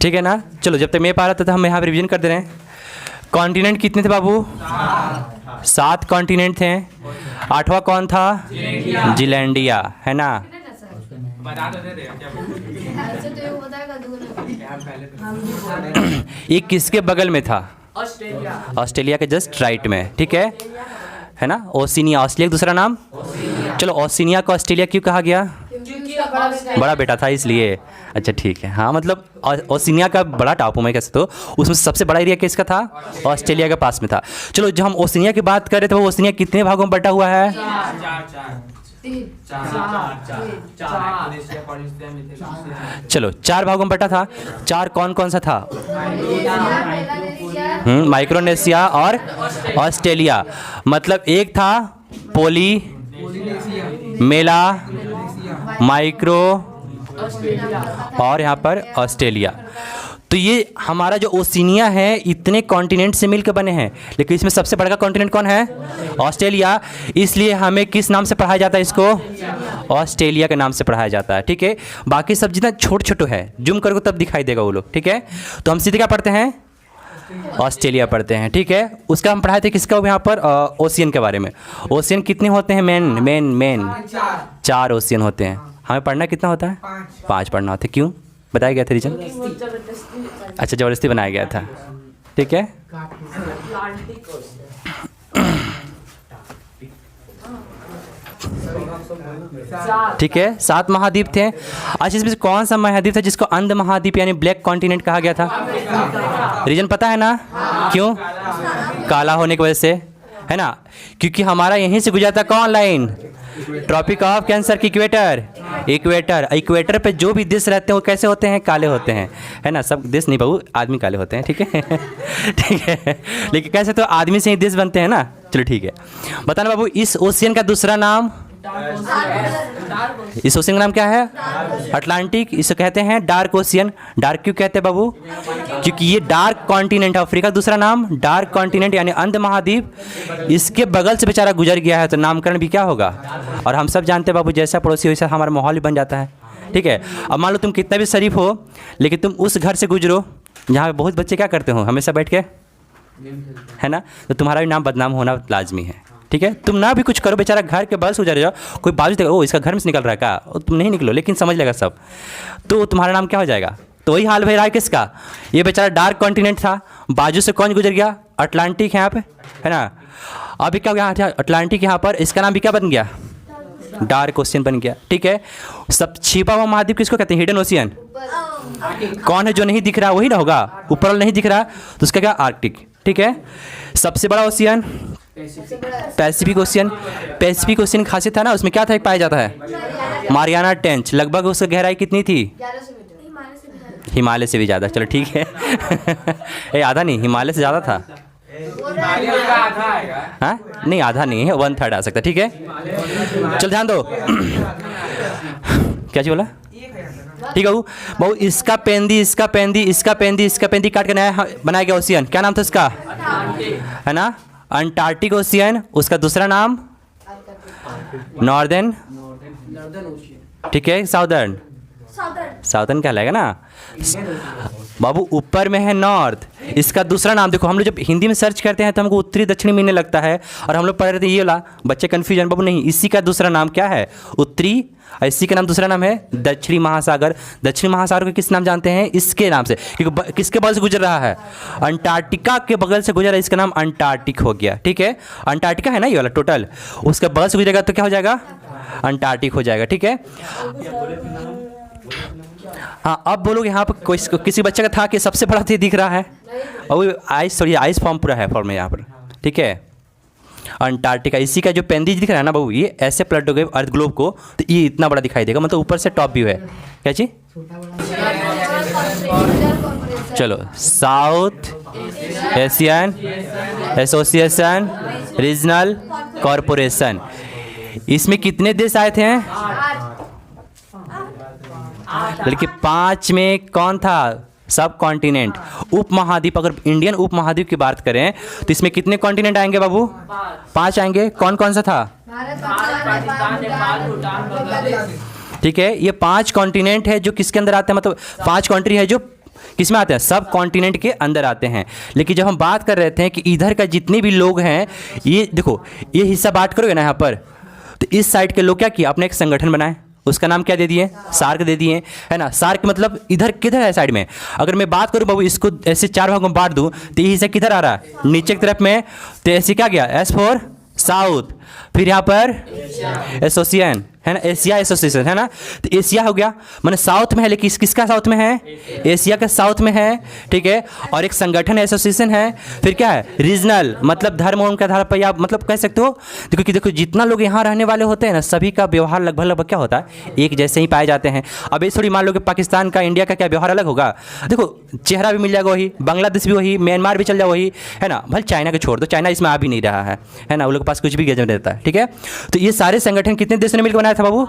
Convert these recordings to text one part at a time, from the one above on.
ठीक है ना। चलो जब तक मैं पा रहा था तो हम यहाँ पे रिवीजन कर दे रहे हैं। कॉन्टिनेंट कितने थे बाबू? 7 कॉन्टिनेंट थे। 8वां कौन था? जिलैंडिया, है ना। ये किसके बगल में था? ऑस्ट्रेलिया के जस्ट राइट में, ठीक है ना। ओशिनिया, ऑस्ट्रेलिया का दूसरा नाम। चलो ओशिनिया को ऑस्ट्रेलिया क्यों कहा गया? बड़ा बेटा था इसलिए। अच्छा ठीक है, हाँ मतलब ओशिनिया का बड़ा टापू में कैसे, तो उसमें सबसे बड़ा एरिया किसका था? ऑस्ट्रेलिया के पास में था। चलो जब हम ओशिनिया की बात करें तो वो ओशिनिया कितने भागों में बटा हुआ है? चलो 4 भागों में बटा था। 4 कौन कौन सा था? माइक्रोनेशिया और ऑस्ट्रेलिया। मतलब एक था पोली, मेला, माइक्रो और यहाँ पर ऑस्ट्रेलिया। तो ये हमारा जो ओशिनिया है इतने कॉन्टिनेंट से मिलकर बने हैं, लेकिन इसमें सबसे बड़ा कॉन्टिनेंट कौन है? ऑस्ट्रेलिया। इसलिए हमें किस नाम से पढ़ाया जाता है इसको? ऑस्ट्रेलिया के नाम से पढ़ाया जाता है, ठीक है। बाकी सब जितना छोटे छोटे है जूम करोगे तब दिखाई देगा वो लोग, ठीक है। तो हम सीधे क्या पढ़ते हैं? ऑस्ट्रेलिया पढ़ते हैं, ठीक है। उसका हम पढ़ाए थे किसका यहाँ पर? ओशियन के बारे में। ओशियन कितने होते हैं? मेन 4 ओशियन होते हैं। हमें पढ़ना कितना होता है? 5 पढ़ना होता है। क्यों बताया गया था रीजन? अच्छा ज़बरदस्ती बनाया गया था, ठीक है। ठीक है, 7 महाद्वीप थे। अच्छा इसमें से कौन सा महाद्वीप था जिसको अंध महाद्वीप यानी ब्लैक कॉन्टिनेंट कहा गया था? रीजन पता है ना? क्यों? काला होने की वजह से, है ना। क्योंकि हमारा यहीं से गुजरता कौन लाइन? ट्रॉपिक ऑफ कैंसर की इक्वेटर पे जो भी देश रहते हैं वो कैसे होते हैं? काले होते हैं, है ना। सब देश नहीं बाबू, आदमी काले होते हैं, ठीक है। ठीक है, लेकिन कैसे तो आदमी से ही देश बनते हैं ना। चलो ठीक है, बताना बाबू इस ओशियन का दूसरा नाम? इस ओशियन का नाम क्या है? अटलांटिक। इसे कहते हैं डार्क ओशियन। डार्क क्यों कहते हैं बाबू? क्योंकि ये डार्क कॉन्टिनेंट है। अफ्रीका दूसरा नाम डार्क कॉन्टिनेंट यानी अंध महाद्वीप, इसके बगल से बेचारा गुजर गया है, तो नामकरण भी क्या होगा? और हम सब जानते हैं बाबू जैसा पड़ोसी वैसा हमारा माहौल भी बन जाता है, ठीक है। अब मान लो तुम कितना भी शरीफ हो, लेकिन तुम उस घर से गुजरो जहाँ पे बहुत बच्चे क्या करते हो? हमेशा बैठ के, है ना। तो तुम्हारा भी नाम बदनाम होना लाजमी है, ठीक है। तुम ना भी कुछ करो, बेचारा घर के बगल से गुजर जाओ, कोई बाजू देखो ओ इसका घर में से निकल रहा है क्या, तुम नहीं निकलो, लेकिन समझ लेगा सब, तो तुम्हारा नाम क्या हो जाएगा? तो वही हाल भाई रहा है किसका? ये बेचारा डार्क कॉन्टिनेंट था, बाजू से कौन गुजर गया? अटलांटिक है यहाँ पे, है ना। अभी क्या हो गया? अटलांटिक यहाँ पर, इसका नाम भी क्या बन गया? डार्क ओशियन बन गया, ठीक है। सब छिपा हुआ महाद्वीप किसको कहते हैं? Hidden ocean. कौन है जो नहीं दिख रहा? वही ना होगा, ऊपर वाला नहीं दिख रहा तो उसका क्या? आर्कटिक, ठीक है। सबसे बड़ा ocean Pacific ocean. Pacific ocean की खासियत था ना, उसमें क्या था? पाया जाता है मारियाना ट्रेंच। लगभग उसकी गहराई कितनी थी? हिमालय से भी ज़्यादा। चलो ठीक है। ये आधा नहीं, हिमालय से ज़्यादा था। हाँ नहीं, आधा नहीं है, 1/3 आ सकता है, ठीक है। चल ध्यान दो। क्या चीज बोला? ठीक है बहु, इसका पेंदी काट के नया बनाया गया ओशियन। क्या नाम था उसका? है ना, अंटार्कटिक ओशियन। उसका दूसरा नाम नॉर्दर्न, ठीक है। साउदर्न कहलाएगा ना बाबू। ऊपर में है नॉर्थ, इसका दूसरा नाम देखो। हम लोग जब हिंदी में सर्च करते हैं तो हमको उत्तरी दक्षिणी मिलने लगता है, और हम लोग पढ़ रहे थे ये वाला, बच्चे कन्फ्यूजन। बाबू नहीं, इसी का दूसरा नाम क्या है? उत्तरी, और इसी का नाम दूसरा नाम है दक्षिणी महासागर। दक्षिणी महासागर को किस नाम जानते हैं? इसके नाम से, क्योंकि किसके बगल से गुजर रहा है? अंटार्कटिका के बगल से गुजर रहा है, इसका नाम अंटार्कटिक हो गया, ठीक है। अंटार्कटिका है ना ये वाला टोटल, उसके बगल से गुजरेगा तो क्या हो जाएगा? अंटार्कटिक हो जाएगा, ठीक है। हाँ अब बोलोगे यहाँ पर किसी बच्चे का था कि सबसे बड़ा थी दिख रहा है, और आइस फॉर्म पूरा है फॉर्म है यहाँ पर, ठीक है। अंटार्कटिका, इसी का जो पेंदी दिख रहा है ना बाबू, ये ऐसे पलट गए अर्थ ग्लोब को तो ये इतना बड़ा दिखाई देगा, मतलब ऊपर से टॉप व्यू है। क्या चीज? चलो, south Asian association regional corporation. इसमें कितने देश आए थे? बल्कि 5 में कौन था? सब कॉन्टिनेंट। उप महाद्वीप, अगर इंडियन उप महाद्वीप की बात करें तो इसमें कितने कॉन्टिनेंट आएंगे बाबू? 5 आएंगे। कौन कौन सा था? ठीक है, ये 5 कॉन्टिनेंट है जो किसके अंदर आते हैं, मतलब 5 कंट्री है जो किस में आते हैं, सब कॉन्टिनेंट के अंदर आते हैं। लेकिन जब हम बात कर रहे थे कि इधर का जितने भी लोग हैं, ये देखो ये हिस्सा बांट करोगे ना यहाँ पर, तो इस साइड के लोग क्या किया, अपने एक संगठन बनाए, उसका नाम क्या दे दिए, सार्क दे दिए, है ना। सार्क मतलब इधर किधर है साइड में, अगर मैं बात करूँ बाबू इसको ऐसे 4 भागों में बांट दूँ तो ये हिस्सा किधर आ रहा है, नीचे की तरफ में। तो ऐसे क्या गया, एस फॉर साउथ, फिर यहाँ पर एसोसिएशन है ना, एशिया एसोसिएशन है ना। तो एशिया हो गया, मैंने साउथ में है, लेकिन किसका साउथ में है, एशिया का साउथ में है, ठीक है। और एक संगठन एसोसिएशन है, फिर क्या है, रीजनल मतलब धर्म उनका आधार पर, या मतलब कह सकते हो देखो कि देखो जितना लोग यहाँ रहने वाले होते हैं ना, सभी का व्यवहार लगभग लगभग क्या होता है, एक जैसे ही पाए जाते हैं। अब ये थोड़ी मान लो कि पाकिस्तान का इंडिया का क्या व्यवहार अलग होगा, देखो चेहरा भी मिल जाएगा वही, बांग्लादेश भी वही, म्यांमार भी चल जाए वही, है ना। भले चाइना को छोड़ दो, चाइना इसमें आ भी नहीं रहा है ना, उन लोग के पास कुछ भी गजब रहता है, ठीक है। तो ये सारे संगठन कितने देशों ने मिलकर बनाया था बाबू,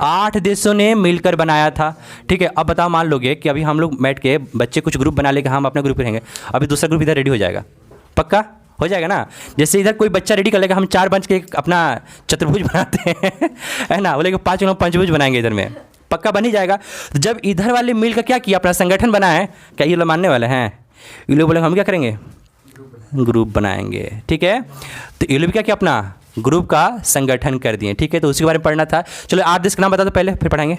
8 देशों ने मिलकर बनाया था, ठीक है। अब बताओ, मान लोगे कि अभी हम लोग बैठ के बच्चे कुछ ग्रुप बना लेंगे, हम अपना ग्रुप रहेंगे, अभी दूसरा ग्रुप इधर रेडी हो जाएगा, पक्का हो जाएगा ना। जैसे इधर कोई बच्चा रेडी कर लेगा, हम 4 बंच के अपना चतुर्भुज बनाते हैं है ना, बोले 5 लोग पंचभुज बनाएंगे, इधर में पक्का बन ही जाएगा। तो जब इधर वाले मिलकर क्या किया, अपना संगठन बनाए, क्या ये लोग मानने वाले हैं, ये लोग बोले हम क्या करेंगे, ग्रुप बनाएंगे, ठीक है। तो ये लोग क्या किया, अपना ग्रुप का संगठन कर दिए, ठीक है। तो उसी के बारे में पढ़ना था। चलो 8 देश का नाम बता दो पहले, फिर पढ़ाएंगे।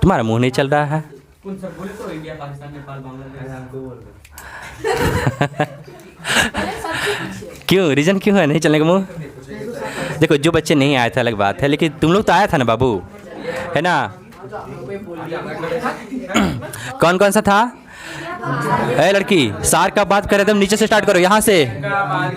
तुम्हारा मुंह नहीं चल रहा है क्यों, रीजन क्यों है नहीं चलने का मुंह? देखो जो बच्चे नहीं आए थे अलग बात है, लेकिन तुम लोग तो आया था ना बाबू, है ना। कौन कौन सा था, ए लड़की, सार्क का बात करें तो नीचे से स्टार्ट करो, यहाँ से। हाँ,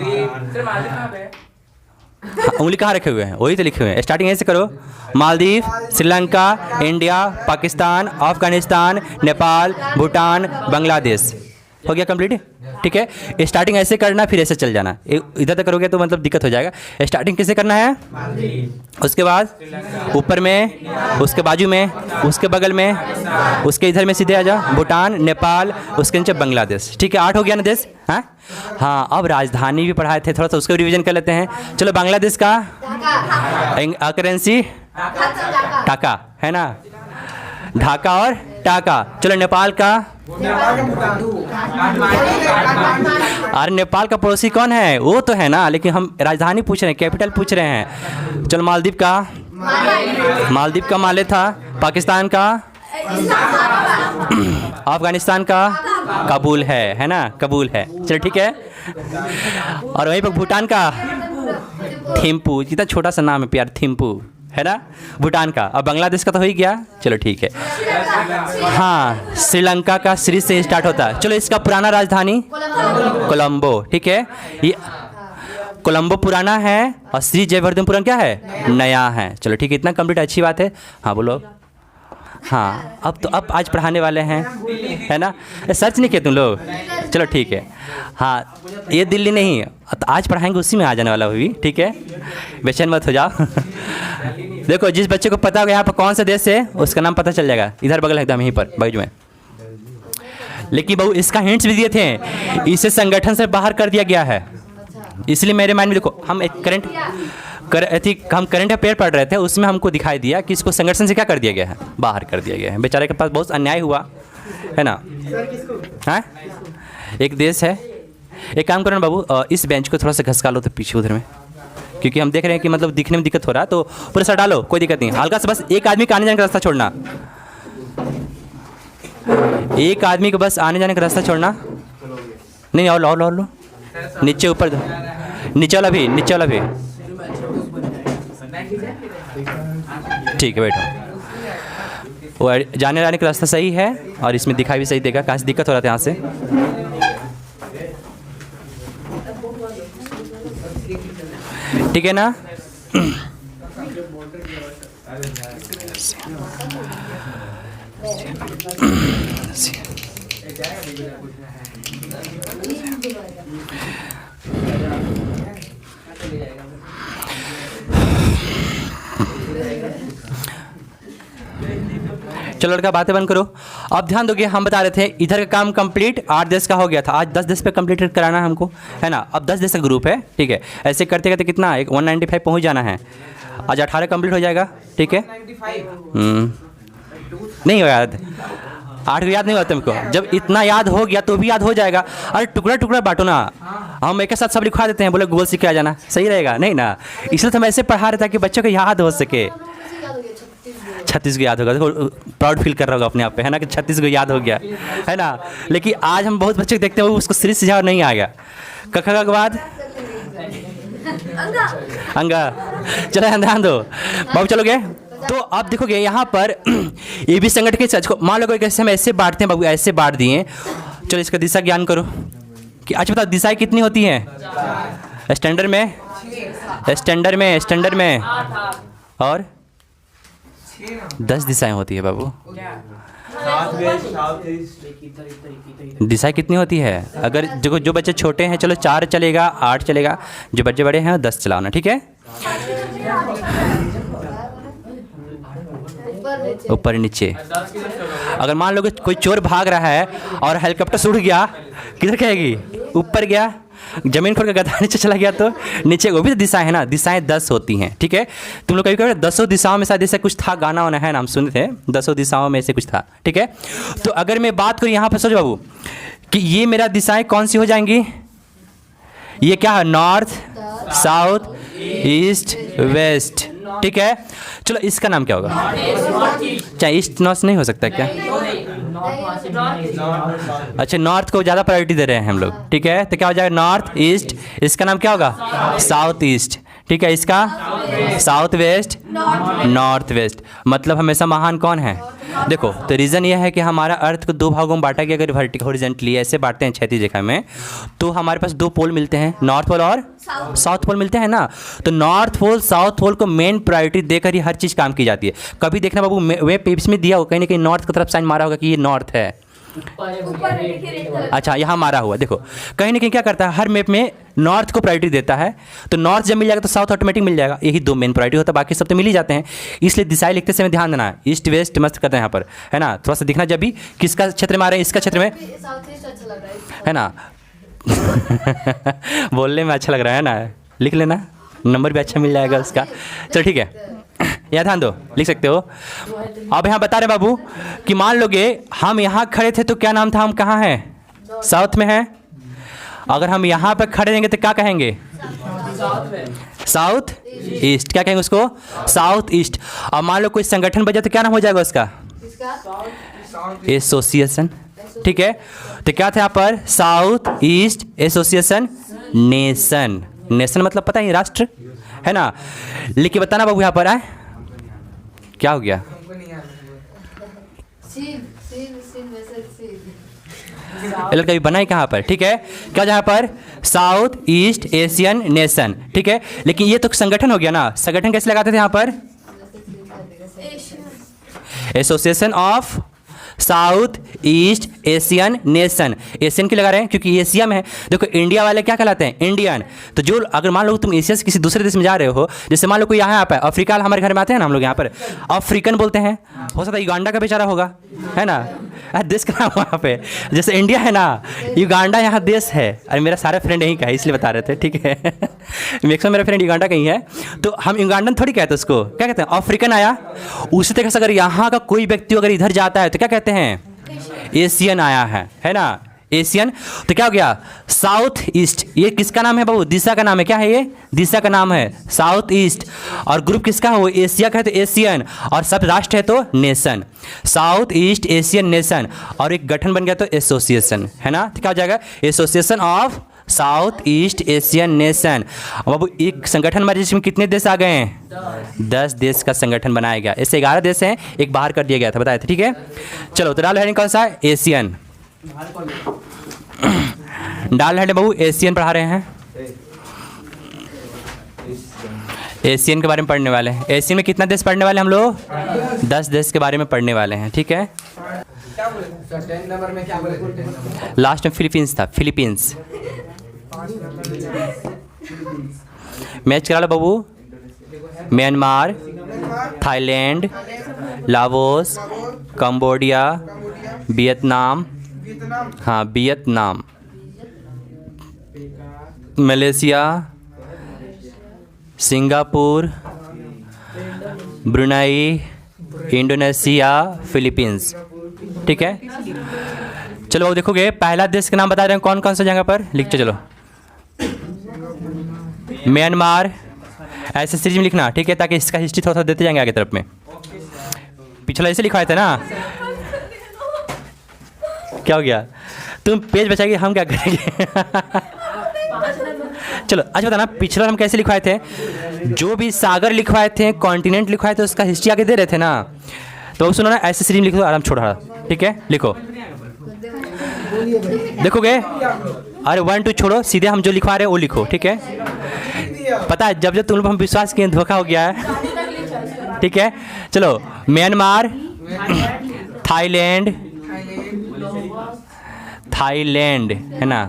उंगली कहाँ रखे हुए हैं, वही तो लिखे हुए हैं, स्टार्टिंग ऐसे करो, मालदीव, श्रीलंका, इंडिया, पाकिस्तान, अफगानिस्तान, नेपाल, भूटान, बांग्लादेश, हो गया कंप्लीट, ठीक है। स्टार्टिंग ऐसे करना, फिर ऐसे चल जाना, इधर तक करोगे तो मतलब दिक्कत हो जाएगा। स्टार्टिंग कैसे करना है, उसके बाद ऊपर में, उसके बाजू में, उसके बगल में, उसके इधर में सीधे आ जा, भूटान, नेपाल, उसके नीचे बांग्लादेश, ठीक है। 8 हो गया ना देश, हाँ हाँ। अब राजधानी भी पढ़ाए थे, थोड़ा सा उसको रिवीजन कर लेते हैं। चलो बांग्लादेश का करेंसी ढाका है ना, ढाका और टाका। चलो नेपाल का, अरे नेपाल का पड़ोसी कौन है, वो तो है ना, लेकिन हम राजधानी पूछ रहे हैं, कैपिटल पूछ रहे हैं। चलो मालदीव का, मालदीव का माले था। पाकिस्तान का, अफगानिस्तान का काबुल है ना, कबूल है, चलो ठीक है। और वहीं पर भूटान का थिम्पू, कितना छोटा सा नाम है प्यार, थिम्पू है ना, भूटान का। अब बांग्लादेश का तो हो ही गया, चलो ठीक है। हाँ, श्रीलंका का श्री से स्टार्ट होता है। चलो इसका पुराना राजधानी कोलंबो, ठीक है। ये कोलंबो पुराना है और श्री जयवर्धनपुरम क्या है, नया है। चलो ठीक है, इतना कंप्लीट, अच्छी बात है। हाँ बोलो, हाँ अब आज पढ़ाने वाले हैं, है ना। सर्च नहीं किए तुम लोग, चलो ठीक है। हाँ ये दिल्ली नहीं, तो आज पढ़ाएंगे उसी में आ जाने वाला भी, ठीक है, बेचैन मत हो जाओ देखो जिस बच्चे को पता होगा यहाँ पर कौन सा देश है, उसका नाम पता चल जाएगा, इधर बगल एकदम यहीं पर बाजू में। लेकिन बहू इसका हिंट्स भी दिए थे, इसे संगठन से बाहर कर दिया गया है, इसलिए मेरे माइंड में देखो, हम एक हम करंट अफेयर पढ़ रहे थे, उसमें हमको दिखाई दिया कि इसको संगठन से क्या कर दिया गया है, बाहर कर दिया गया है। बेचारे के पास बहुत अन्याय हुआ है ना। हाँ एक देश है, एक काम करो ना बाबू, इस बेंच को थोड़ा सा घसका लो तो पीछे उधर में, क्योंकि हम देख रहे हैं कि मतलब दिखने में दिक्कत हो रहा है, तो पूरा सा डालो, कोई दिक्कत नहीं, हल्का से बस एक आदमी का आने जाने का रास्ता छोड़ना, एक आदमी को बस आने जाने का रास्ता छोड़ना। नहीं और लो नीचे ऊपर दो, नीचे वाला भी ठीक है, बैठो। वो जाने जाने का रास्ता सही है और इसमें दिखाई भी सही देगा, कहाँ से दिक्कत हो रहा था यहाँ से। ठीक है ना। चलो लड़का बातें बंद करो। अब ध्यान दोगे, हम बता रहे थे इधर का काम कंप्लीट 8 देश का हो गया था, आज 10 देश पे कंप्लीट कराना है हमको, है ना। अब 10 देश का ग्रुप है, ठीक है। ऐसे करते करते कितना 195 पहुंच जाना है। आज 18 कंप्लीट हो जाएगा, ठीक है। नहीं हो याद, 8 को याद नहीं होता तुमको, जब इतना याद हो गया तो भी याद हो जाएगा। अरे टुकड़ा टुकड़ा बांटो ना, हम एक साथ सब लिखवा देते हैं, बोले गूगल सीख के आ जाना, सही रहेगा नहीं ना। इसलिए तो हम ऐसे पढ़ा रहे ताकि बच्चों को याद हो सके। 36 को याद होगा, देखो प्राउड फील कर रहा होगा अपने आप पे, है ना, कि 36 को याद हो गया, है ना। लेकिन आज हम बहुत बच्चे देखते हैं उसको सीरीज से नहीं आ गया। कखा के बाद अंगा, चलो ध्यान दो बाबू, चलोगे। तो अब देखोगे यहाँ पर ये भी संगठन के सच को मान लो कैसे हम ऐसे बांटते हैं बाबू, ऐसे बांट दिए। चलो इसका दिशा ज्ञान करो कि अच्छा बताओ दिशाएं कितनी होती हैं स्टैंडर्ड में, स्टैंडर्ड में और 10 दिशाएं होती है बाबू। दिशाएं कितनी होती है? अगर जो बच्चे छोटे हैं चलो 4 चलेगा, 8 चलेगा, जो बच्चे बड़े हैं 10 चलाना, ठीक है। ऊपर नीचे। अगर मान लो कि कोई चोर भाग रहा है और हेलीकॉप्टर से उड़ गया, किधर कहेगी? ऊपर गया। जमीन खोल के गधा नीचे चला गया तो नीचे, वो भी तो दिशाएं है ना। दिशाएं 10 होती हैं, ठीक है। तुम लोग कभी कभी 10 दिशाओं में शायद ऐसे कुछ था, गाना वाना है ना, हम सुने थे 10 दिशाओं में ऐसे कुछ था, ठीक है। तो अगर मैं बात करूँ यहाँ पर सोचो बाबू कि ये मेरा दिशाएं कौन सी हो जाएंगी? ये क्या है? नॉर्थ, साउथ, ईस्ट, वेस्ट, ठीक है। चलो इसका नाम क्या होगा? क्या ईस्ट नॉर्थ नहीं हो सकता क्या? अच्छा, नॉर्थ को ज़्यादा प्रायोरिटी दे रहे हैं हम लोग, ठीक है। तो क्या हो जाएगा? North east. इसका नाम क्या होगा? साउथ ईस्ट, ठीक है। इसका साउथ वेस्ट, नॉर्थ वेस्ट। मतलब हमेशा महान कौन है? देखो, तो रीज़न ये है कि हमारा अर्थ को 2 भागों में बांटा गया। अगर वर्टिकल हॉरिजॉन्टली ऐसे बांटते हैं क्षैतिज रेखा में, तो हमारे पास 2 पोल मिलते हैं, नॉर्थ पोल और साउथ पोल मिलते हैं ना। तो नॉर्थ पोल साउथ पोल को मेन प्रायोरिटी देकर ही हर चीज़ काम की जाती है। कभी देखना बाबू वेब पेज में दिया होगा कहीं ना कहीं नॉर्थ की तरफ साइन मारा होगा कि ये नॉर्थ है। अच्छा, यहाँ मारा हुआ देखो, कहीं ना कहीं क्या करता है, हर मैप में नॉर्थ को प्रायोरिटी देता है। तो नॉर्थ जब मिल जाएगा तो साउथ ऑटोमेटिक मिल जाएगा। यही 2 मेन प्रायोरिटी होता है, बाकी सब तो मिल ही जाते हैं। इसलिए दिशाएं लिखते समय ध्यान देना है, ईस्ट वेस्ट मस्त करते हैं यहाँ पर, है ना। थोड़ा सा दिखना जब भी किसका क्षेत्र में आ रहे हैं, इसका क्षेत्र में, है ना। बोलने में अच्छा लग रहा है ना, लिख लेना, नंबर भी अच्छा मिल जाएगा उसका। चलो ठीक है, यहाँ ध्यान दो, लिख सकते हो। अब यहाँ बता रहे बाबू कि मान लोगे हम यहाँ खड़े थे तो क्या नाम था? हम कहाँ हैं? साउथ में हैं। अगर हम यहाँ पर खड़े रहेंगे तो क्या कहेंगे? South east. क्या कहेंगे उसको? South east. अब मान लो कोई संगठन बजा तो क्या नाम हो जाएगा उसका? एसोसिएशन, ठीक है। तो क्या था यहाँ पर? South east association nation. Nation मतलब पता है, राष्ट्र, है ना। लिख के बताना बाबू यहाँ पर आए, क्या हो गया? कभी बना ही कहाँ पर, ठीक है। क्या जहाँ पर? साउथ ईस्ट एशियन नेशन, ठीक है। लेकिन ये तो संगठन हो गया ना। संगठन कैसे लगाते थे यहाँ पर? Association of South East Asian nation. Asian की लगा रहे हैं क्योंकि एशिया में है। देखो इंडिया वाले क्या कहलाते हैं? इंडियन। तो जो अगर मान लो तुम एशिया से किसी दूसरे देश में जा रहे हो, जैसे मान लो कोई यहाँ पे अफ्रीका, हमारे घर में आते हैं ना हम लोग, यहाँ पर अफ्रीकन बोलते हैं। हो सकता है युगांडा का बेचारा होगा, है ना, देश का नाम वहाँ पे। जैसे इंडिया है ना, युगांडा यहाँ देश है। अरे मेरा सारा फ्रेंड यहीं का है इसलिए बता रहे थे, ठीक है। मैक्सिमम मेरा फ्रेंड युगांडा का ही है। तो हम युगांडन थोड़ी कहते हैं उसको, क्या कहते हैं? अफ्रीकन आया। उसी तरह से अगर यहाँ का कोई व्यक्ति अगर इधर जाता है तो क्या कहते हैं? एशियन आया है ना, एशियन। तो क्या हो गया? South east. ये किसका नाम है बाबू? दिशा का नाम है। क्या है ये? दिशा का नाम है, साउथ ईस्ट। और ग्रुप किसका है? वो एशिया का है तो एशियन, और सब राष्ट्र है तो nation. South East Asian nation. और एक गठन बन गया तो एसोसिएशन, है ना। तो क्या हो जाएगा? Association of South East Asian Nation. बाबू एक संगठन में जिसमें कितने देश आ गए हैं? 10 देश का संगठन बनाया गया। ऐसे 11 देश हैं, एक बाहर कर दिया गया था, बताए थे, ठीक है। चलो तो डाल हेडिंग कौन सा है? एशियन। डाल हेडिंग बाबू एशियन पढ़ा रहे हैं। एशियन के बारे में पढ़ने वाले हैं। एशियन में कितना देश पढ़ने वाले हम लोग? 10 देश के बारे में पढ़ने वाले हैं, ठीक है। लास्ट में फिलीपींस था, फिलीपींस। मैच करा लो बाबू। Myanmar, Thailand, Laos, Cambodia, Vietnam, हाँ Vietnam, Malaysia, Singapore, Brunei, Indonesia, Philippines. ठीक है, चलो देखोगे पहला देश का नाम बता रहे हैं कौन कौन सा जगह पर, लिखते चलो। म्यांमार, ऐसे सीरीज में लिखना, ठीक है, ताकि इसका हिस्ट्री थोड़ा थोड़ा देते जाएंगे आगे तरफ में। पिछला ऐसे लिखवाए थे ना, क्या हो गया, तुम पेज बचाएगी हम क्या करेंगे। चलो अच्छा बताना, पिछला हम कैसे लिखवाए थे, जो भी सागर लिखवाए थे, कॉन्टिनेंट लिखवाए थे, उसका हिस्ट्री आगे दे रहे थे ना, तो सुनो ना, ऐसे सीरीज में लिख दो, आराम छोड़ा, ठीक है, लिखो। देखोगे, अरे 1 2 छोड़ो, सीधे हम जो लिखवा रहे हैं वो लिखो, ठीक है। पता है जब जब तुम लोग हम विश्वास किए धोखा हो गया है, ठीक है। चलो, म्यांमार, थाईलैंड, थाईलैंड है ना,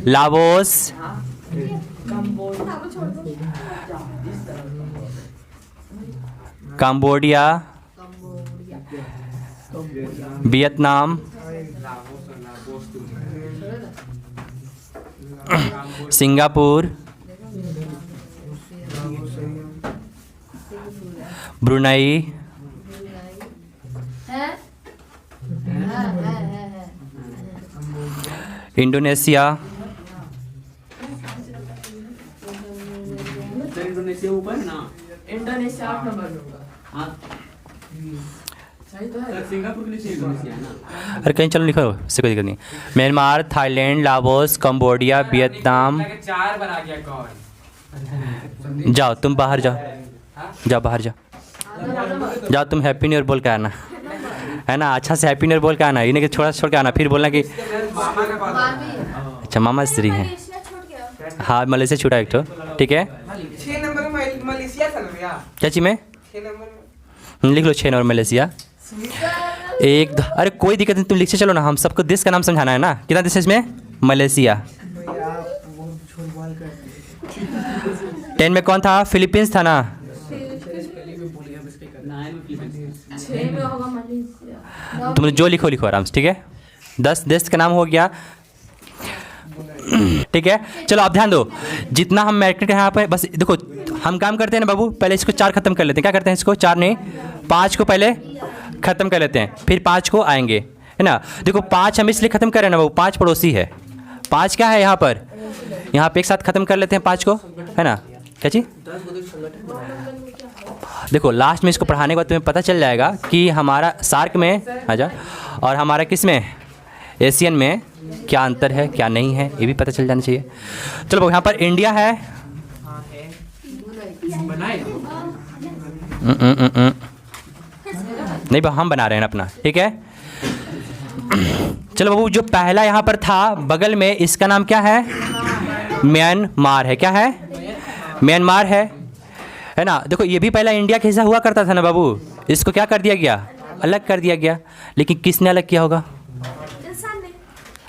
Laos, Cambodia, Vietnam, Singapore, Brunei, Indonesia, Indonesia 8 number हाँ सही तो है, सिंगापुर के नीचे इंडोनेशिया है ना। अरे कहीं चलो लिखो, इससे कोई दिक्कत नहीं। Myanmar, Thailand, Laos, Cambodia, Vietnam. 4 बना गया कौन। जाओ तुम बाहर जाओ, जाओ बाहर जाओ, जाओ तुम हैप्पी न्यू ईयर बोल के आना, है ना, अच्छा से हैप्पी न्यू ईयर बोल के आना, इन्हें कि छोड़ा छोड़ के आना, फिर बोलना कि अच्छा मामा स्त्री है, हाँ मलेशिया छूटा एक तो, ठीक है। 6 नंबर में मलेशिया चल रहा है, क्या चीज में 6 नंबर में लिख लो, 6 नंबर मलेशिया। एक अरे कोई दिक्कत नहीं, तुम लिख से चलो ना, हम सबको देश का नाम समझाना है ना। कितना देश है इसमें, मलेशिया। 10 में कौन था, फिलीपींस था ना, 6 में होगा मलेशिया। तुम जो लिखो लिखो आराम से, ठीक है। 10 देश का नाम हो गया, ठीक है। चलो आप ध्यान दो, जितना हम मैट्रिक यहाँ पे, बस देखो हम काम करते हैं ना बाबू, पहले इसको 4 खत्म कर लेते हैं। क्या करते हैं इसको, 4 नहीं 5 को पहले खत्म कर लेते हैं, फिर 5 को आएंगे, है ना। देखो 5 हम इसलिए खत्म कर रहे हैं ना बाबू, 5 पड़ोसी है, 5 क्या है यहाँ पर, यहाँ पे एक साथ खत्म कर लेते हैं 5 को, है ना। क्या चीज, देखो लास्ट में इसको पढ़ाने के बाद तुम्हें पता चल जाएगा कि हमारा सार्क में आजा और हमारा किस में, एशियन में क्या अंतर है क्या नहीं है, ये भी पता चल जाना चाहिए। चलो यहाँ पर इंडिया है, नहीं हम बना रहे हैं अपना, ठीक है। चलो बाबू, जो पहला यहाँ पर था बगल में, इसका नाम क्या है, म्यांमार है। क्या है, म्यांमार है ना। देखो ये भी पहला इंडिया का हिस्सा हुआ करता था ना बाबू, इसको क्या कर दिया गया, अलग कर दिया गया। लेकिन किसने अलग किया होगा,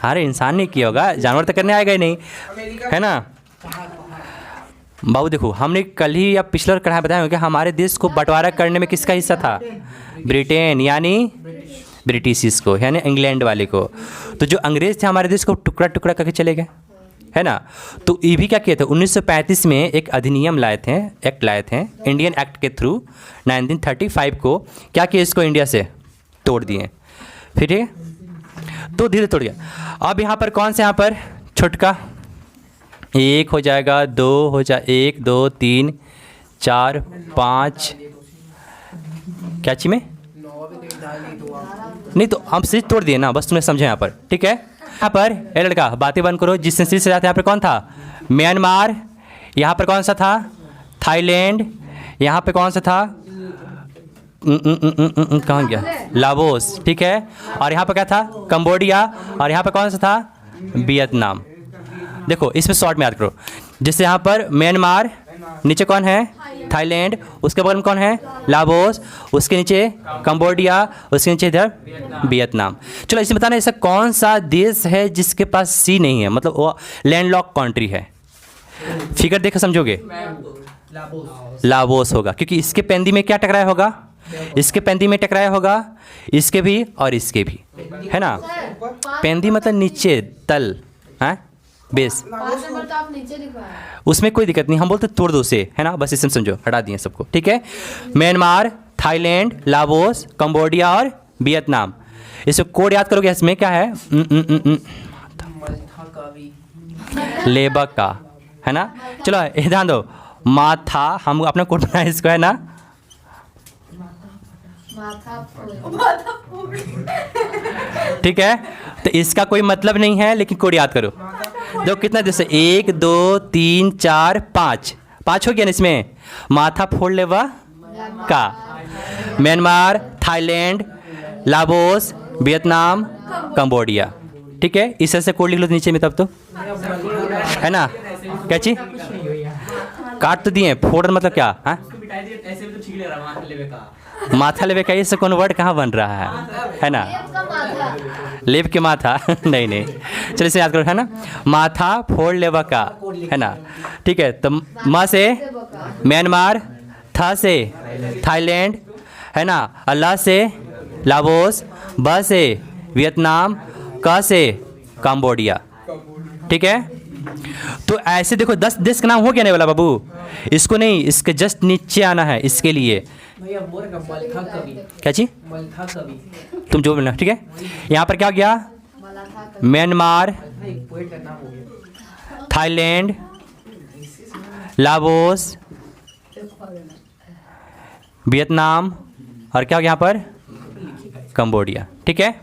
अरे इंसान ने किया होगा, जानवर तो करने आएगा ही नहीं, है ना। बाबू देखो, हमने कल ही या पिछले कढ़ाई बताया हो कि हमारे देश को बंटवारा करने में किसका हिस्सा था, ब्रिटेन यानी ब्रिटिश को, यानी इंग्लैंड वाले को। तो जो अंग्रेज थे हमारे देश को टुकड़ा टुकड़ा करके चले गए, है ना। तो ये भी क्या किए थे, 1935 में एक अधिनियम लाए थे, एक्ट लाए थे, इंडियन एक्ट के थ्रू 1935 को क्या किया, इसको इंडिया से तोड़ दिए, फिर ये तो धीरे तोड़ गया। अब यहाँ पर कौन से, यहाँ पर छुटका 1 हो जाएगा, 2 हो जाए, 1 2 3 4 5, क्या चीज में नहीं, तो हम सीरीज तोड़ दिए ना, बस तुम्हें समझे यहाँ पर, ठीक है। यहाँ पर ए लड़का बातें बंद करो, जिसने सीरीज से जाते, यहाँ पर कौन था, म्यांमार, यहाँ पर कौन सा था, थाईलैंड, यहाँ पे कौन सा था, कहाँ गया, लाओस, ठीक है। और यहाँ पर क्या था, कंबोडिया, और यहाँ पर कौन सा था, वियतनाम। देखो इसमें शॉर्ट में याद करो, जिससे यहाँ पर म्यांमार, नीचे कौन है, थाईलैंड, उसके बगल में कौन है, लाओस, उसके नीचे कंबोडिया, उसके नीचे इधर वियतनाम। चलो इसमें बताना ऐसा कौन सा देश है जिसके पास सी नहीं है, मतलब वो लैंडलॉक कंट्री है। फिगर देख समझोगे, लाओस होगा, क्योंकि इसके पेंदी में क्या टकराया होगा, इसके पेंदी में टकराया होगा, इसके भी और इसके भी, है ना। पेंदी मतलब नीचे, तल, है बेस। 5 नंबर तो आप नीचे लिखवाए। उसमें कोई दिक्कत नहीं, हम बोलते तोड़ दो उसे, है ना, बस इसे समझो, हटा दिए सबको, ठीक है। म्यांमार, थाईलैंड, लाओस, कंबोडिया और वियतनाम। इसे कोड याद करोगे, इसमें क्या है, लेबक का, है ना। चलो ये ध्यान दो, माथा, हम अपना कोड बनाए इसको, है ना। ठीक है, तो इसका कोई मतलब नहीं है, लेकिन कोड याद करो। देखो कितना दिवस है, 1 2 3 4 5, 5 हो गया ना इसमें। माथा फोड़ लेवा का, Myanmar, Thailand, Laos, Vietnam, Cambodia, ठीक है। इस तरह से कोड लिख लो नीचे में, तब तो है ना। क्या चीज काट तो दिए, फोड़ मतलब क्या, हाँ ऐसे भी तो ठीक लग रहा है माथा लेवे का। माथा लेवे का, इससे कौन वर्ड कहाँ बन रहा है ना। लेव के माथा नहीं नहीं, चलिए इसे याद करो, है ना। माथा फोड़ लेवा का, है ना, ठीक है। तो म से म्यांमार, था से थाईलैंड, है ना, अल्लाह से लाओस, ब से वियतनाम, क से कंबोडिया, ठीक है। तो ऐसे देखो 10 देश का नाम हो गया नहीं वाला बाबू, इसको नहीं, इसके जस्ट नीचे आना है, इसके लिए भैया बोल का मलखा कवि, क्या चीज, मलखा कवि, तुम जो बोलना, ठीक है। यहाँ पर क्या हो गया, म्यांमार, एक पोएट का नाम हो गया। थाईलैंड, लाओस, वियतनाम और क्या हो गया यहाँ पर, कंबोडिया, ठीक है।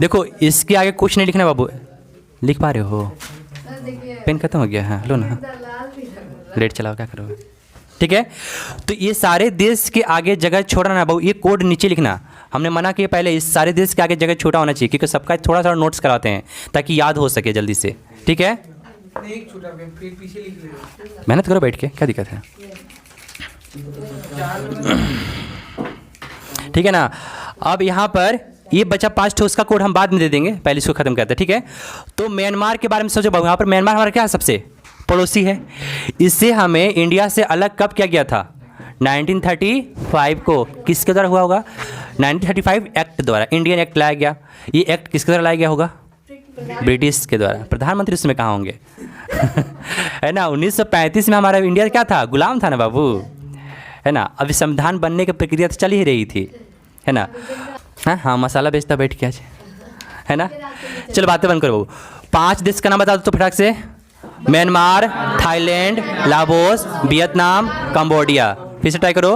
देखो इसके आगे कुछ नहीं लिखना बाबू, लिख पा रहे हो, पेन खत्म हो गया है, लो ना, लेट चलाओ, क्या करोगे, ठीक है। तो ये सारे देश के आगे जगह छोड़ना ना बाबू, ये कोड नीचे लिखना। हमने मना किया पहले, इस सारे देश के आगे जगह छोटा होना चाहिए, क्योंकि सबका थोड़ा थोड़ा नोट्स कराते हैं ताकि याद हो सके जल्दी से, ठीक है। नहीं छोटा, फिर पीछे लिख ले। मेहनत करो बैठ के, क्या दिक्कत है, ठीक है ना। अब यहाँ पर ये बचा 5 ठो, उसका कोड हम बाद में दे देंगे, पहले इसको खत्म करते हैं, ठीक है। तो म्यांमार के बारे में सोचो बाबू, यहाँ पर म्यांमार हमारा क्या है, सबसे पड़ोसी है। इससे हमें इंडिया से अलग कब किया गया था, 1935 को। किसके द्वारा हुआ होगा, 1935 एक्ट द्वारा, इंडियन एक्ट लाया गया। ये एक्ट किसके द्वारा लाया गया होगा, ब्रिटिश के द्वारा। प्रधानमंत्री उसमें कहाँ होंगे है ना। 1935 में हमारा इंडिया क्या था, गुलाम था ना बाबू, है ना। अभी संविधान बनने की प्रक्रिया तो चल ही रही थी, है ना। हाँ हाँ, मसाला बेचता बैठ के आज, है ना। चलो बातें बंद करो बाबू। 5 देश का नाम बता दो तो फटाक से, Myanmar, Thailand, Laos, Vietnam, Cambodia. फिर से ट्राई करो,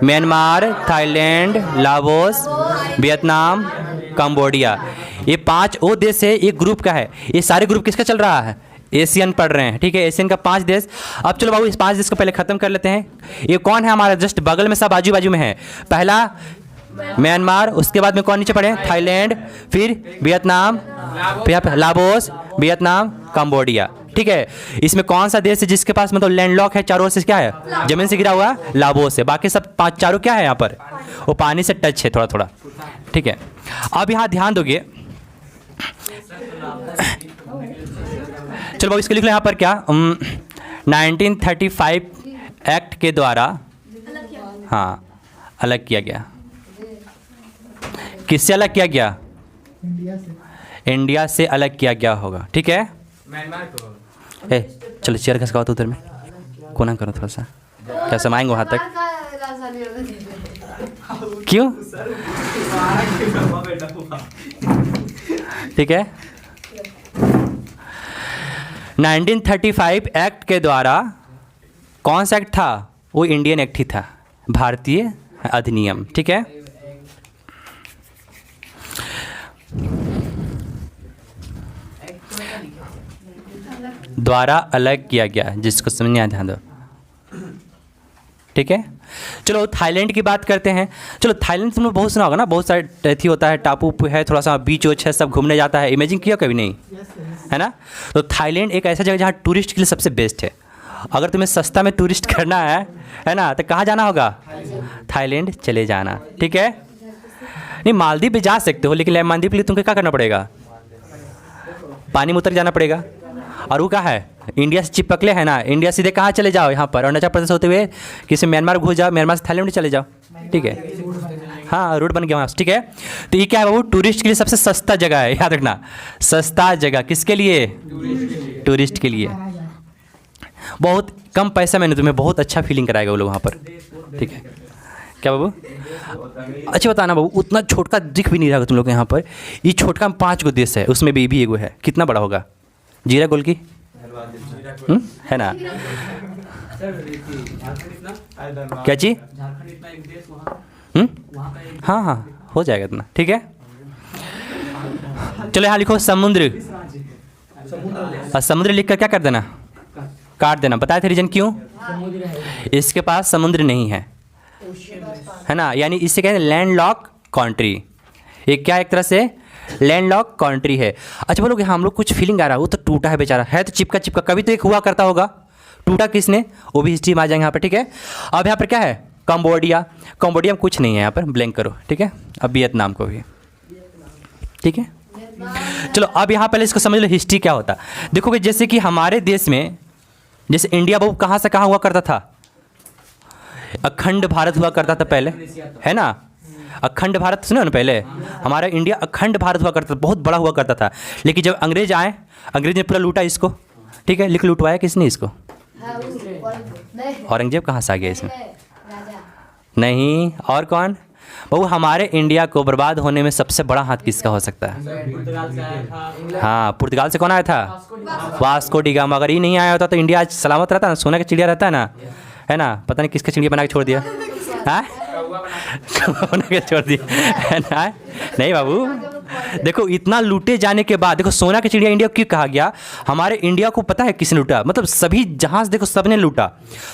Myanmar, Thailand, Laos, Vietnam, Cambodia. ये 5 वो देश है, एक ग्रुप का है। ये सारे ग्रुप किसका चल रहा है, एशियन पढ़ रहे हैं, ठीक है। एशियन का 5 देश। अब चलो बाबू इस 5 देश को पहले ख़त्म कर लेते हैं। ये कौन है हमारा, जस्ट बगल में, सब बाजू बाजू में है। पहला म्यांमार, उसके बाद में कौन नीचे पड़े, थाईलैंड, फिर वियतनाम, फिर लाओस, वियतनाम, कंबोडिया, ठीक है। इसमें कौन सा देश है जिसके पास मतलब लैंडलॉक है, चारों ओर से क्या है, जमीन से गिरा हुआ, लाओस है। बाकी सब 5 चारों क्या है यहाँ पर, वो पानी से टच है थोड़ा थोड़ा, ठीक है। अब यहाँ ध्यान दोगे, चलो बाबू इसको लिख लो यहाँ पर क्या, 1935 एक्ट के द्वारा, हाँ, अलग किया गया। किससे अलग किया गया, इंडिया से अलग किया गया होगा, ठीक है। म्यांमार को ए चलो चेयर खसकाओ तो उधर में, कोना करो थोड़ा सा, क्या समाएंगे वहाँ तक, क्यों, ठीक है। 1935 एक्ट के द्वारा कौन सा एक्ट था, वो इंडियन एक्ट ही था, भारतीय अधिनियम, ठीक है। द्वारा अलग किया गया, जिसको समझने ध्यान दो, ठीक है। चलो थाईलैंड की बात करते हैं। चलो थाईलैंड तुमने बहुत सुना होगा ना, बहुत सारे एथी होता है, टापू है, थोड़ा सा बीच वोच है, सब घूमने जाता है, इमेजिन किया कभी नहीं, है ना। तो थाईलैंड एक ऐसा जगह जहाँ टूरिस्ट के लिए सबसे बेस्ट है। अगर तुम्हें सस्ता में टूरिस्ट करना है ना, तो कहाँ जाना होगा, थाईलैंड चले जाना, ठीक है। नहीं मालदीव भी जा सकते हो, लेकिन मालदीव के लिए तुमको क्या करना पड़ेगा, पानी में उतर जाना पड़ेगा, और वो क्या है इंडिया से चिपकले है ना, इंडिया सीधे कहाँ चले जाओ, यहाँ पर अरुणाचल प्रदेश होते हुए किसी म्यांमार घुस जाओ, म्यांमार से थाईलैंड चले जाओ, ठीक है। हाँ रूट बन गया वहाँ से, ठीक है। तो ये क्या है बाबू, टूरिस्ट के लिए सबसे सस्ता जगह है, याद रखना, सस्ता जगह किसके लिए, टूरिस्ट के लिए। बहुत कम पैसा मैंने तुम्हें बहुत अच्छा फीलिंग कराएगा वो लोग वहाँ पर, ठीक है। क्या बाबू, अच्छा बताना बाबू, उतना छोटका दिख भी नहीं रहा तुम लोग यहाँ पर, ये छोटका में 5 गो देश है, उसमें भी एगो है, कितना बड़ा होगा, जीरा गोल की है ना, क्या चीज, झारखंड इतना एक देश वहाँ का एक हाँ हाँ हो जाएगा इतना, ठीक है। चलो यहाँ लिखो समुद्र, और समुद्र लिख कर क्या कर देना, काट देना। बताए थे रीजन क्यों, समुद्र है, इसके पास समुद्र नहीं है ना, यानी इससे कहते हैं लैंड लॉक कंट्री, ये क्या एक तरह से लैंड लॉक कंट्री है। अच्छा बोलोगे हम लोग कुछ फीलिंग आ रहा है, वो तो टूटा है बेचारा, है तो चिपका चिपका, कभी तो एक हुआ करता होगा, टूटा किसने, वो भी हिस्ट्री में आ जाएंगे यहाँ पर, ठीक है। अब यहाँ पर क्या है, कंबोडिया, कंबोडिया में कुछ नहीं है यहाँ पर, ब्लैंक करो, ठीक है। अब वियतनाम को भी, ठीक है। चलो अब यहाँ पहले इसको समझ लो हिस्ट्री क्या होता है। देखोगे जैसे कि हमारे देश में, जैसे इंडिया बहु कहाँ से कहाँ हुआ करता था, अखंड भारत हुआ करता था पहले, है ना, अखंड भारत सुनो ना, पहले हमारा इंडिया अखंड भारत हुआ करता था, बहुत बड़ा हुआ करता था। लेकिन जब अंग्रेज आए, अंग्रेज ने पूरा लूटा इसको, ठीक है। लेकिन लुटवाया किसने इसको, हाँ, नहीं, औरंगजेब कहाँ से आ गया इसमें, राजा। नहीं, और कौन बहू, हमारे इंडिया को बर्बाद होने में सबसे बड़ा हाथ किसका हो सकता है, पुर्तगाल से आया था, हाँ पुर्तगाल से कौन आया था, वास्को डी गामा। अगर ये नहीं आया होता तो इंडिया आज सलामत रहता ना, सोने का चिड़िया रहता है ना, पता नहीं किसका चिड़िया बना के छोड़ दिया, हाँ बना के छोड़ दिया, है ना। नहीं बाबू देखो, इतना लूटे जाने के बाद देखो, सोना की चिड़िया इंडिया क्यों कहा गया, हमारे इंडिया को पता है किसने लूटा, मतलब सभी जहाज देखो सब ने लूटा,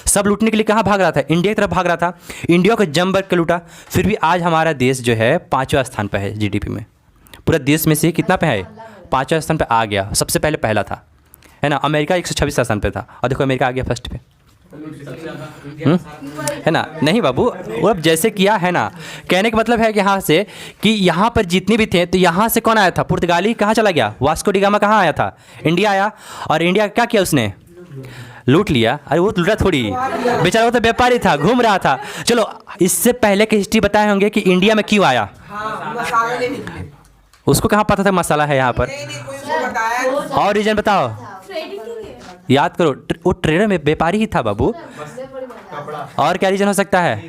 सब लूटने के लिए कहाँ भाग रहा था, इंडिया की तरफ भाग रहा था, इंडिया को जम के लूटा। फिर भी आज हमारा देश जो है 5वां स्थान पर है जीडीपी में, पूरा देश में से कितना पे है, 5वां स्थान पर आ गया, सबसे पहले पहला था, है ना। अमेरिका 126 स्थान पर था, और देखो अमेरिका आ गया फर्स्ट पे, है ना। नहीं बाबू, वो अब जैसे किया है ना, कहने का मतलब है कि यहाँ से कि यहाँ पर जितने भी थे, तो यहाँ से कौन आया था, पुर्तगाली कहाँ चला गया, वास्को डी गामा कहाँ आया था, इंडिया आया, और इंडिया क्या किया उसने, लूट लिया। अरे वो लूटा थोड़ी, बेचारा वो तो व्यापारी था, घूम रहा था। चलो इससे पहले की हिस्ट्री बताए होंगे कि इंडिया में क्यों आया, हाँ, मसाला ले निकले। उसको कहाँ पता था मसाला है यहाँ पर, नहीं, कोई उसको बताया। और रीजन बताओ, याद करो, वो ट्रेडर में व्यापारी ही था बाबू, और क्या रीजन हो सकता है,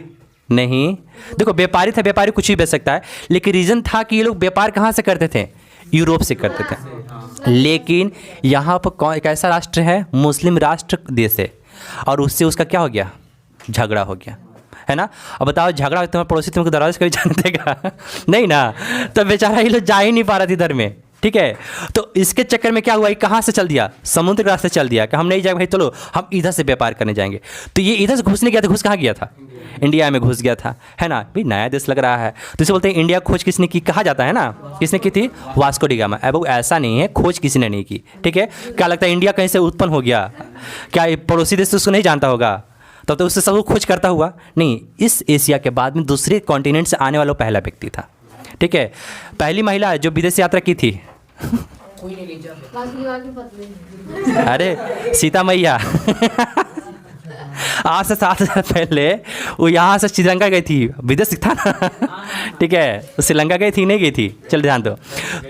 नहीं देखो व्यापारी था, व्यापारी कुछ भी बेच सकता है, लेकिन रीजन था कि ये लोग व्यापार कहाँ से करते थे, यूरोप से करते थे। लेकिन यहाँ पर कौन, एक ऐसा राष्ट्र है, मुस्लिम राष्ट्र देश है, और उससे उसका क्या हो गया, झगड़ा हो गया, है ना। अब बताओ झगड़ा, तुम्हारे पड़ोसी तुमको दरवाजे कभी जाने देगा नहीं ना, तो बेचारा ये लोग जा ही नहीं पा रहा था इधर में, ठीक है। तो इसके चक्कर में क्या हुआ, ये कहाँ से चल दिया, समुद्र के रास्ते चल दिया कि हम नहीं जाएंगे भाई, चलो हम इधर से व्यापार करने जाएंगे। तो ये इधर से घुसने गया था, घुस कहाँ गया था, इंडिया में घुस गया था, है ना। भाई नया देश लग रहा है, तो इसे बोलते हैं इंडिया खोज किसने की, कहा जाता है ना, किसने की थी, वास्को डी गामा। अब ऐसा नहीं है, खोज किसी ने नहीं की, ठीक है। क्या लगता है इंडिया कहीं से उत्पन्न हो गया, क्या ये पड़ोसी देश उसको नहीं जानता होगा, तब तो उससे सब खोज करता हुआ नहीं। इस एशिया के बाद में दूसरे कॉन्टिनेंट से आने वाला पहला व्यक्ति था, ठीक है। पहली महिला जो विदेश यात्रा की थी कोई नहीं ले जा। बाकी पतले अरे सीता मैया आज से 7 साल पहले वो यहाँ से श्रीलंका गई थी, विदेश था ना ठीक है, तो श्रीलंका गई थी, नहीं गई थी, चल ध्यान दो।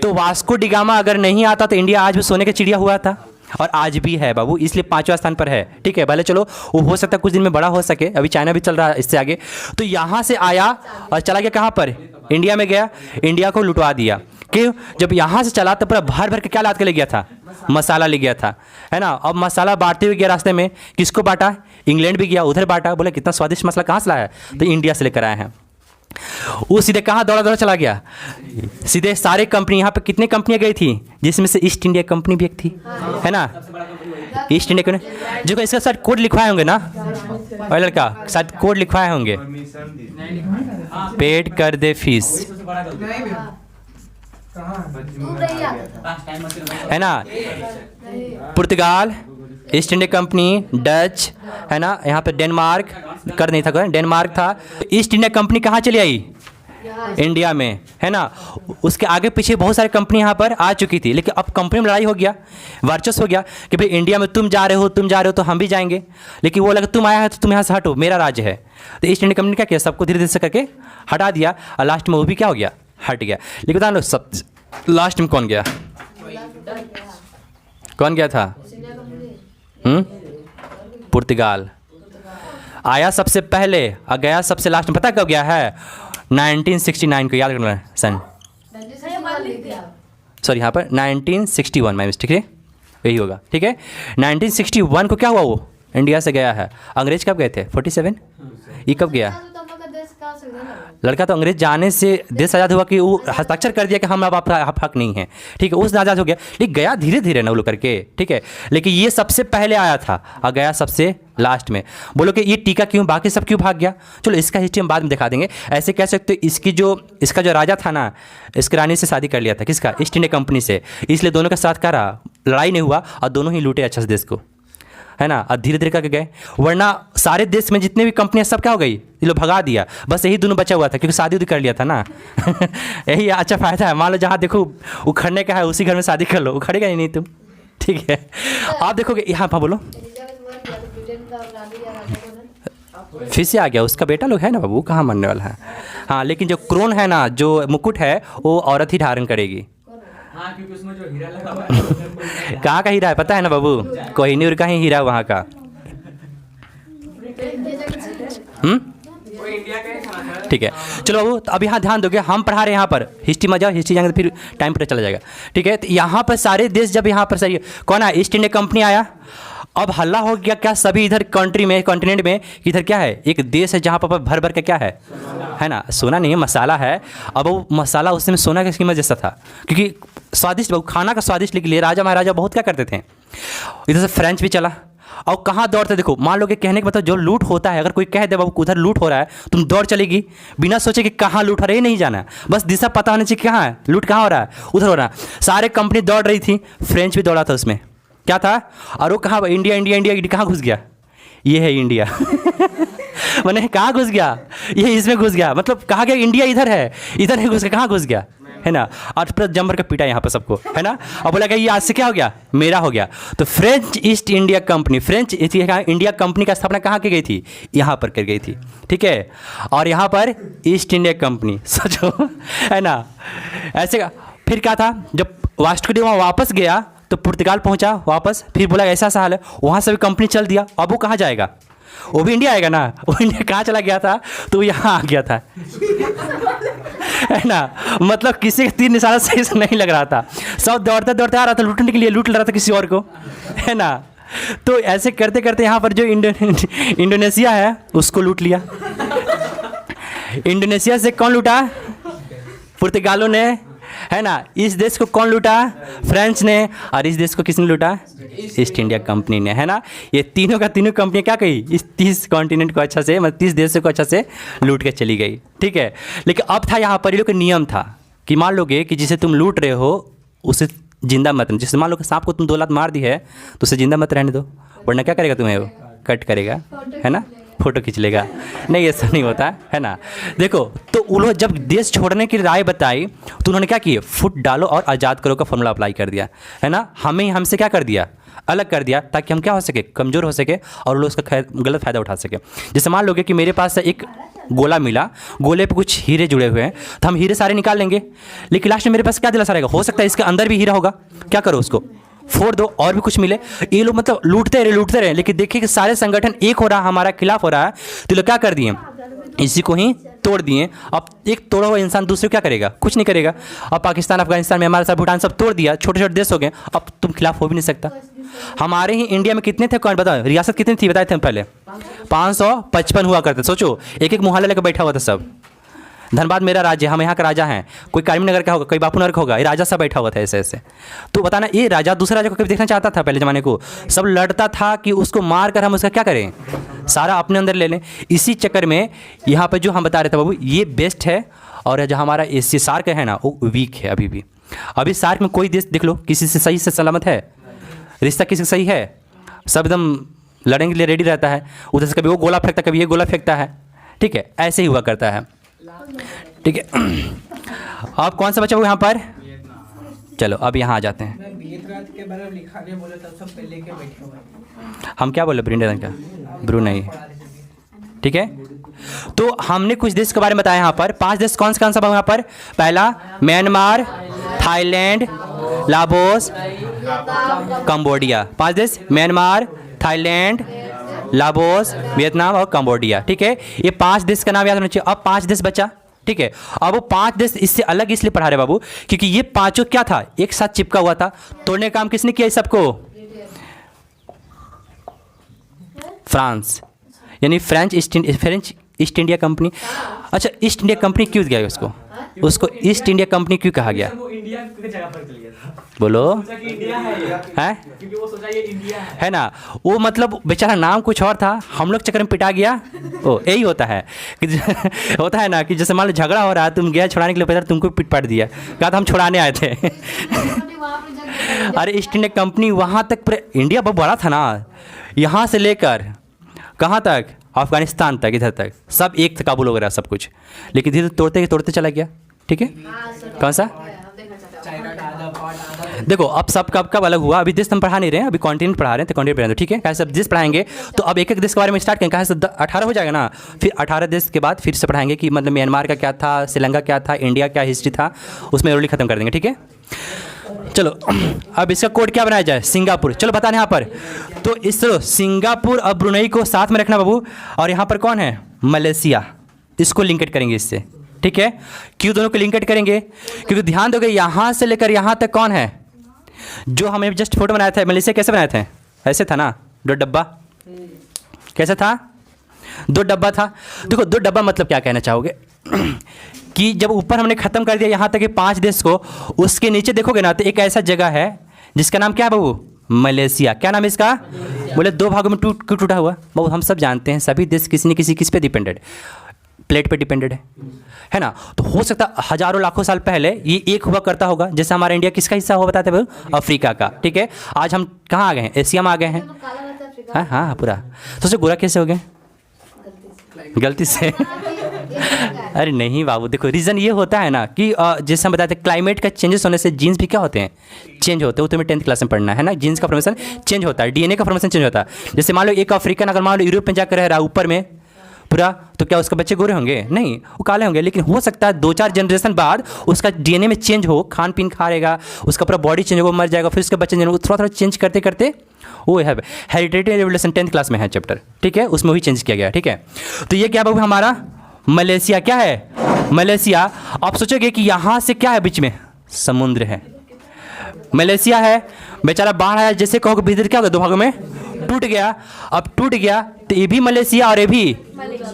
तो वास्को डी गामा अगर नहीं आता तो इंडिया आज भी सोने का चिड़िया हुआ था, और आज भी है बाबू, इसलिए 5वां स्थान पर है, ठीक है। भले चलो वो हो सकता है कुछ दिन में बड़ा हो सके, अभी चाइना भी चल रहा है इससे आगे। तो यहाँ से आया और चला गया कहाँ पर, इंडिया में गया, इंडिया को लुटवा दिया। क्यों, जब यहाँ से चला तो पूरा भर भर के क्या लाद के ले गया था, मसाला ले गया था, है ना। अब मसाला बांटते हुए गया रास्ते में, किसको बांटा, इंग्लैंड भी गया, उधर बांटा, बोले कितना स्वादिष्ट मसाला कहाँ से लाया, तो इंडिया से लेकर आए हैं। वो सीधे कहाँ दौड़ा दौड़ा चला गया, सीधे सारे कंपनी, यहाँ पे कितने कंपनियाँ गई थी, जिसमें से ईस्ट इंडिया कंपनी भी एक थी, है ना। ईस्ट इंडिया कंपनी जो इसका शायद कोड लिखवाए होंगे ना, और लड़का शायद कोड लिखवाए होंगे, पेड कर दे फीस, नहीं भी दूध नहीं आता था। है ना। पुर्तगाल, ईस्ट इंडिया कंपनी, डच, है ना, यहाँ पे डेनमार्क कर नहीं था, डेनमार्क था। ईस्ट इंडिया कंपनी कहाँ चली आई, इंडिया में, है ना। उसके आगे पीछे बहुत सारी कंपनी यहाँ पर आ चुकी थी, लेकिन अब कंपनी में लड़ाई हो गया, वर्चस्व हो गया कि भाई इंडिया में तुम जा रहे हो तो हम भी जाएंगे। लेकिन वो लगा तुम आया है तो तुम यहाँ से हटो, मेरा राज्य है। तो ईस्ट इंडिया कंपनी ने क्या किया, सबको धीरे धीरे से करके हटा दिया और लास्ट में वो भी क्या हो गया, हट गया। लेकिन बता लो सब लास्ट में कौन गया, कौन गया था? पुर्तगाल आया सबसे पहले और गया सबसे लास्ट में। पता कब गया है? 1969 को, याद करना सन, सॉरी यहाँ पर 1961, मैं मिस्टेक है, यही होगा, ठीक है। 1961 को क्या हुआ, वो इंडिया से गया है। अंग्रेज कब गए थे? 47। ये कब गया? लड़का तो अंग्रेज जाने से देश आज़ाद हुआ कि वो हस्ताक्षर कर दिया कि हम अब आपका हक नहीं है, ठीक है, उस आज़ाद हो गया। लेकिन गया धीरे धीरे ना वो लोग करके, ठीक है। लेकिन ये सबसे पहले आया था और गया सबसे लास्ट में। बोलो कि ये टीका क्यों, बाकी सब क्यों भाग गया? चलो इसका हिस्ट्री हम बाद में दिखा देंगे। ऐसे कह सकते हो इसका जो राजा था ना, इसकी रानी से शादी कर लिया था, किसका? ईस्ट इंडिया कंपनी से। इसलिए दोनों का साथ करा, लड़ाई नहीं हुआ और दोनों ही लूटे अच्छे से देश को, है ना। और धीरे धीरे करके गए, वरना सारे देश में जितने भी कंपनियां सब क्या हो गई, ये लोग भगा दिया। बस यही दोनों बचा हुआ था क्योंकि शादी कर लिया था ना। यही अच्छा फ़ायदा है। मान लो जहाँ देखो उखड़ने का है उसी घर में शादी कर लो, उखड़ेगा ही नहीं तुम, ठीक है। आप देखोगे यहाँ पर, बोलो फिर से आ गया, उसका बेटा लोग है ना बाबू, कहाँ मरने वाला है। हाँ, लेकिन जो क्रोन है ना, जो मुकुट है, वो औरत ही धारण करेगी। हाँ, क्योंकि उसमें जो हीरा लगा हुआ है कहाँ का हीरा है पता है ना बाबू? कोहिनूर का ही हीरा वहाँ का। वो इंडिया का ही था। ठीक है, चलो बाबू, तो अब यहाँ ध्यान दोगे, हम पढ़ा रहे हैं यहाँ पर हिस्ट्री में, जाओ हिस्ट्री जाएंगे तो फिर टाइम पर चला जाएगा, ठीक है। तो यहाँ पर सारे देश जब यहाँ पर सही कौन आया, ईस्ट इंडिया कंपनी आया। अब हल्ला हो गया क्या सभी इधर कंट्री में, कॉन्टिनेंट में, इधर क्या है, एक देश है जहाँ पर भर भर के क्या है ना, सोना नहीं है, मसाला है। अब वो मसाला उस समय सोना की कीमत जैसा था, क्योंकि स्वादिष्ट खाना का स्वादिष्ट के लिए राजा महाराजा बहुत क्या करते थे। इधर से फ्रेंच भी चला, और कहाँ दौड़ते, देखो मान लो कि कहने के मतलब जो लूट होता है, अगर कोई कह दे बाबू उधर लूट हो रहा है, तुम दौड़ चलेगी बिना सोचे कि कहाँ लूट हो रहा है, ये नहीं जाना, बस दिशा पता होना चाहिए कहाँ है लूट, कहाँ हो रहा है, उधर हो रहा है। सारे कंपनी दौड़ रही थी, फ्रेंच भी दौड़ा था उसमें, क्या था, और वो कहाँ, इंडिया इंडिया इंडिया कहाँ घुस गया, ये है इंडिया। मैंने कहाँ घुस गया, ये इसमें घुस गया, मतलब कहा गया इंडिया इधर है, इधर नहीं घुस गया, कहाँ घुस गया, है ना। और फिर जमर का पीटा यहाँ पर सबको, है ना। और बोला कि ये आज से क्या हो गया, मेरा हो गया। तो French east India company, French India company का स्थापना कहाँ की गई थी, यहाँ पर कर गई थी, ठीक है। और यहाँ पर ईस्ट इंडिया कंपनी, सोचो, है ना। ऐसे का फिर क्या था, जब वास्को डी वहाँ वापस गया तो पुर्तगाल पहुँचा वापस, फिर बोला ऐसा सा हाल है, वहाँ से भी कंपनी चल दिया। अब वो कहाँ जाएगा, वो भी इंडिया आएगा ना। वो इंडिया कहाँ चला गया था, तो यहाँ आ गया था, है ना। मतलब किसी का तीर निशाना सही से नहीं लग रहा था, सब दौड़ते दौड़ते आ रहा था लूटने के लिए, लूट रहा था किसी और को, है ना। तो ऐसे करते करते यहाँ पर जो इंडोनेशिया है उसको लूट लिया। इंडोनेशिया से कौन लूटा, पुर्तगालों ने, है ना। इस देश को कौन लूटा, फ्रेंच ने, और इस देश को किसने लूटा, ईस्ट इंडिया कंपनी ने, है ना। ये तीनों का तीनों कंपनियाँ क्या कही, इस 30 कॉन्टिनेंट को अच्छा से, मतलब 30 देशों को अच्छा से लूट के चली गई, ठीक है। लेकिन अब था यहाँ पर ये लोग का नियम था कि मान लोगे कि जिसे तुम लूट रहे हो उसे जिंदा मत, जैसे मान लो कि सांप को तुम 2 लात मार दी है तो उसे जिंदा मत रहने दो, वरना क्या करेगा तुम्हें, वो कट करेगा, है ना, फोटो खींच लेगा। नहीं, ऐसा नहीं होता है ना। देखो, तो उन्होंने जब देश छोड़ने की राय बताई तो उन्होंने क्या किए, फुट डालो और आज़ाद करो का फॉर्मूला अप्लाई कर दिया, है ना। हमसे क्या कर दिया, अलग कर दिया, ताकि हम क्या हो सके, कमज़ोर हो सके और लोग उसका गलत फ़ायदा उठा सके। जैसे मान लोगे कि मेरे पास एक गोला मिला, गोले पे कुछ हीरे जुड़े हुए हैं, तो हम हीरे सारे निकाल लेंगे, लेकिन लास्ट में मेरे पास क्या दिलासा रहेगा, हो सकता है इसके अंदर भी हीरा होगा, क्या करो उसको फोड़ दो और भी कुछ मिले। ये लोग मतलब लूटते रहे, लेकिन देखिए कि सारे संगठन एक हो रहा, हमारा खिलाफ हो रहा है, तो लोग क्या कर दिए, इसी को ही तोड़ दिए। अब एक तोड़ा हुआ इंसान दूसरे को क्या करेगा, कुछ नहीं करेगा। अब पाकिस्तान, अफगानिस्तान, म्यांमार, सब भूटान सब तोड़ दिया, छोटे छोटे देश हो गए, अब तुम खिलाफ हो भी नहीं सकता। हमारे ही इंडिया में कितने थे, कौन बताओ, रियासत कितनी थी बताए थे हम पहले, 555 हुआ करते। सोचो, एक एक मोहल्ला लेकर बैठा हुआ था सब। धनबाद मेरा राज्य, हम यहाँ का राजा हैं, कोई कारीम नगर का होगा, कोई बापू नगर का होगा, ये राजा सब बैठा हुआ था ऐसे ऐसे। तो बताना, ये राजा दूसरे राजा को कभी देखना चाहता था, पहले ज़माने को सब लड़ता था कि उसको मार कर हम उसका क्या करें, सारा अपने अंदर ले लें। इसी चक्कर में यहाँ पर जो हम बता रहे थे बाबू, ये बेस्ट है, और जो हमारा एशिया सार्क है ना, वो वीक है अभी भी। अभी सार्क में कोई देश देख लो किसी से सही से सलामत है, रिश्ता किसी से सही है, सब एकदम लड़ने के लिए रेडी रहता है। उधर से कभी वो गोला फेंकता, कभी ये गोला फेंकता है, ठीक है, ऐसे ही हुआ करता है, ठीक है। अब कौन सा बचा हुआ यहाँ पर? चलो अब यहाँ आ जाते हैं। मैं वियतनाम के बारे में लिखाने बोले तब सब पहले के बैठे हुए हम क्या बोले? ब्रिंडन का ब्रूनई, ठीक है। तो हमने कुछ देश के बारे में बताया यहाँ पर। 5 देश कौन सा यहाँ पर? पहला म्यांमार, थाईलैंड, लाओस, कंबोडिया। 5 देश, म्यांमार, थाईलैंड, लाओस, वियतनाम और कंबोडिया, ठीक है। ये 5 देश का नाम याद होना चाहिए। अब 5 देश बचा, ठीक है। अब वो 5 देश इससे अलग इसलिए पढ़ा रहे बाबू क्योंकि ये पांचों क्या था? एक साथ चिपका हुआ था। तोड़ने का काम किसने किया इस सबको? फ्रांस, यानी फ्रेंच ईस्ट इंडिया कंपनी। अच्छा, ईस्ट इंडिया कंपनी क्यों गया उसको? उसको ईस्ट इंडिया कंपनी क्यों कहा गया? वो इंडिया की जगह पर चल गया था, बोलो, सोचा कि इंडिया है ये, है क्योंकि वो सोचा ये इंडिया है ना। वो मतलब बेचारा नाम कुछ और था, हम लोग चक्कर में पिटा गया। ओ यही होता है कि होता है ना कि जैसे मान लो झगड़ा हो रहा है, तुम गया छुड़ाने के लिए, बेचारा तुमको पिट पाट दिया, कहा था हम छुड़ाने आए थे। अरे ईस्ट इंडिया कंपनी वहाँ तक इंडिया बहुत बड़ा था ना, यहाँ से लेकर कहाँ तक? अफगानिस्तान तक, इधर तक सब एक था, काबुल वगैरह सब कुछ। लेकिन धीरे तोड़ते तोड़ते चला गया, ठीक है। कौन सा? चाइना का आधा पार्ट आधा देखो अब सब कब कब अलग हुआ। अभी देश हम पढ़ा नहीं रहे हैं, अभी कॉन्टिनेंट पढ़ा रहे हैं, तो कॉन्टिनेंट पढ़ा रहे हैं, ठीक है। कैसे सब देश पढ़ाएंगे तो अब एक एक देश के बारे में स्टार्ट करेंगे। कहाँ से 18 हो जाएगा ना, फिर 18 देश के बाद फिर से पढ़ाएंगे कि मतलब म्यांमार का क्या था, श्रीलंका क्या था, इंडिया क्या हिस्ट्री था, उसमें रोली खत्म कर देंगे, ठीक है। चलो अब इसका कोड क्या बनाया जाए? सिंगापुर। चलो बताने यहाँ पर तो इस सिंगापुर और ब्रुनई को साथ में रखना बाबू। और यहाँ पर कौन है? मलेशिया। इसको लिंकेट करेंगे इससे, ठीक है। क्यों दोनों को लिंकेट करेंगे? क्योंकि ध्यान दोगे यहाँ से लेकर यहाँ तक कौन है? जो हमें जस्ट फोटो बनाया था मलेशिया, कैसे बनाए थे? ऐसे था ना, 2 डब्बा। कैसा था? 2 डब्बा था। देखो 2 डब्बा मतलब क्या कहना चाहोगे? कि जब ऊपर हमने खत्म कर दिया यहाँ तक कि 5 देश को, उसके नीचे देखोगे ना तो एक ऐसा जगह है जिसका नाम क्या है बाबू? मलेशिया। क्या नाम है इसका? बोले 2 भागों में क्यों टूटा हुआ? बाबू हम सब जानते हैं सभी देश किसी न किसी किस पे डिपेंडेड? प्लेट पे डिपेंडेड है ना। तो हो सकता है हजारों लाखों साल पहले ये एक हुआ करता होगा, जैसे हमारा इंडिया किसका हिस्सा हुआ बताते हैं? अफ्रीका का, ठीक है। आज हम कहाँ आ गए हैं? एशिया में आ गए हैं। हाँ हाँ पूरा। तो उससे गोरा कैसे हो गए? गलती से। अरे नहीं बाबू, देखो रीज़न ये होता है ना कि जैसे हम बताते हैं क्लाइमेट का चेंजेस होने से जीन्स भी क्या होते हैं? चेंज होते हैं। वो तुम्हें 10th क्लास में पढ़ना है ना। जीन्स का फॉर्मेशन चेंज होता है, डीएनए का फॉर्मेशन चेंज होता है। जैसे मान लो एक अफ्रीकन अगर मान लो यूरोप में जाकर रह रहा है ऊपर में पूरा, तो क्या उसके बच्चे गोरे होंगे? नहीं, वो काले होंगे। लेकिन हो सकता है 2-4 जनरेशन बाद उसका डीएनए में चेंज हो, खान पीन खा रहेगा, उसका पूरा बॉडी चेंज होगा, मर जाएगा, फिर उसके बच्चे थोड़ा थोड़ा चेंज करते करते वो है हेरिडिटी रेवोल्यूशन 10th क्लास में है चैप्टर, ठीक है। उसमें भी चेंज किया गया, ठीक है। तो ये क्या बाबू हमारा मलेशिया। क्या है? मलेशिया। आप सोचोगे कि यहाँ से क्या है? बीच में समुद्र है, मलेशिया है। बेचारा बाढ़ आया, जैसे कहोगे भीतर क्या होगा? 2 भागों में टूट गया। अब टूट गया तो ये भी मलेशिया और ये भी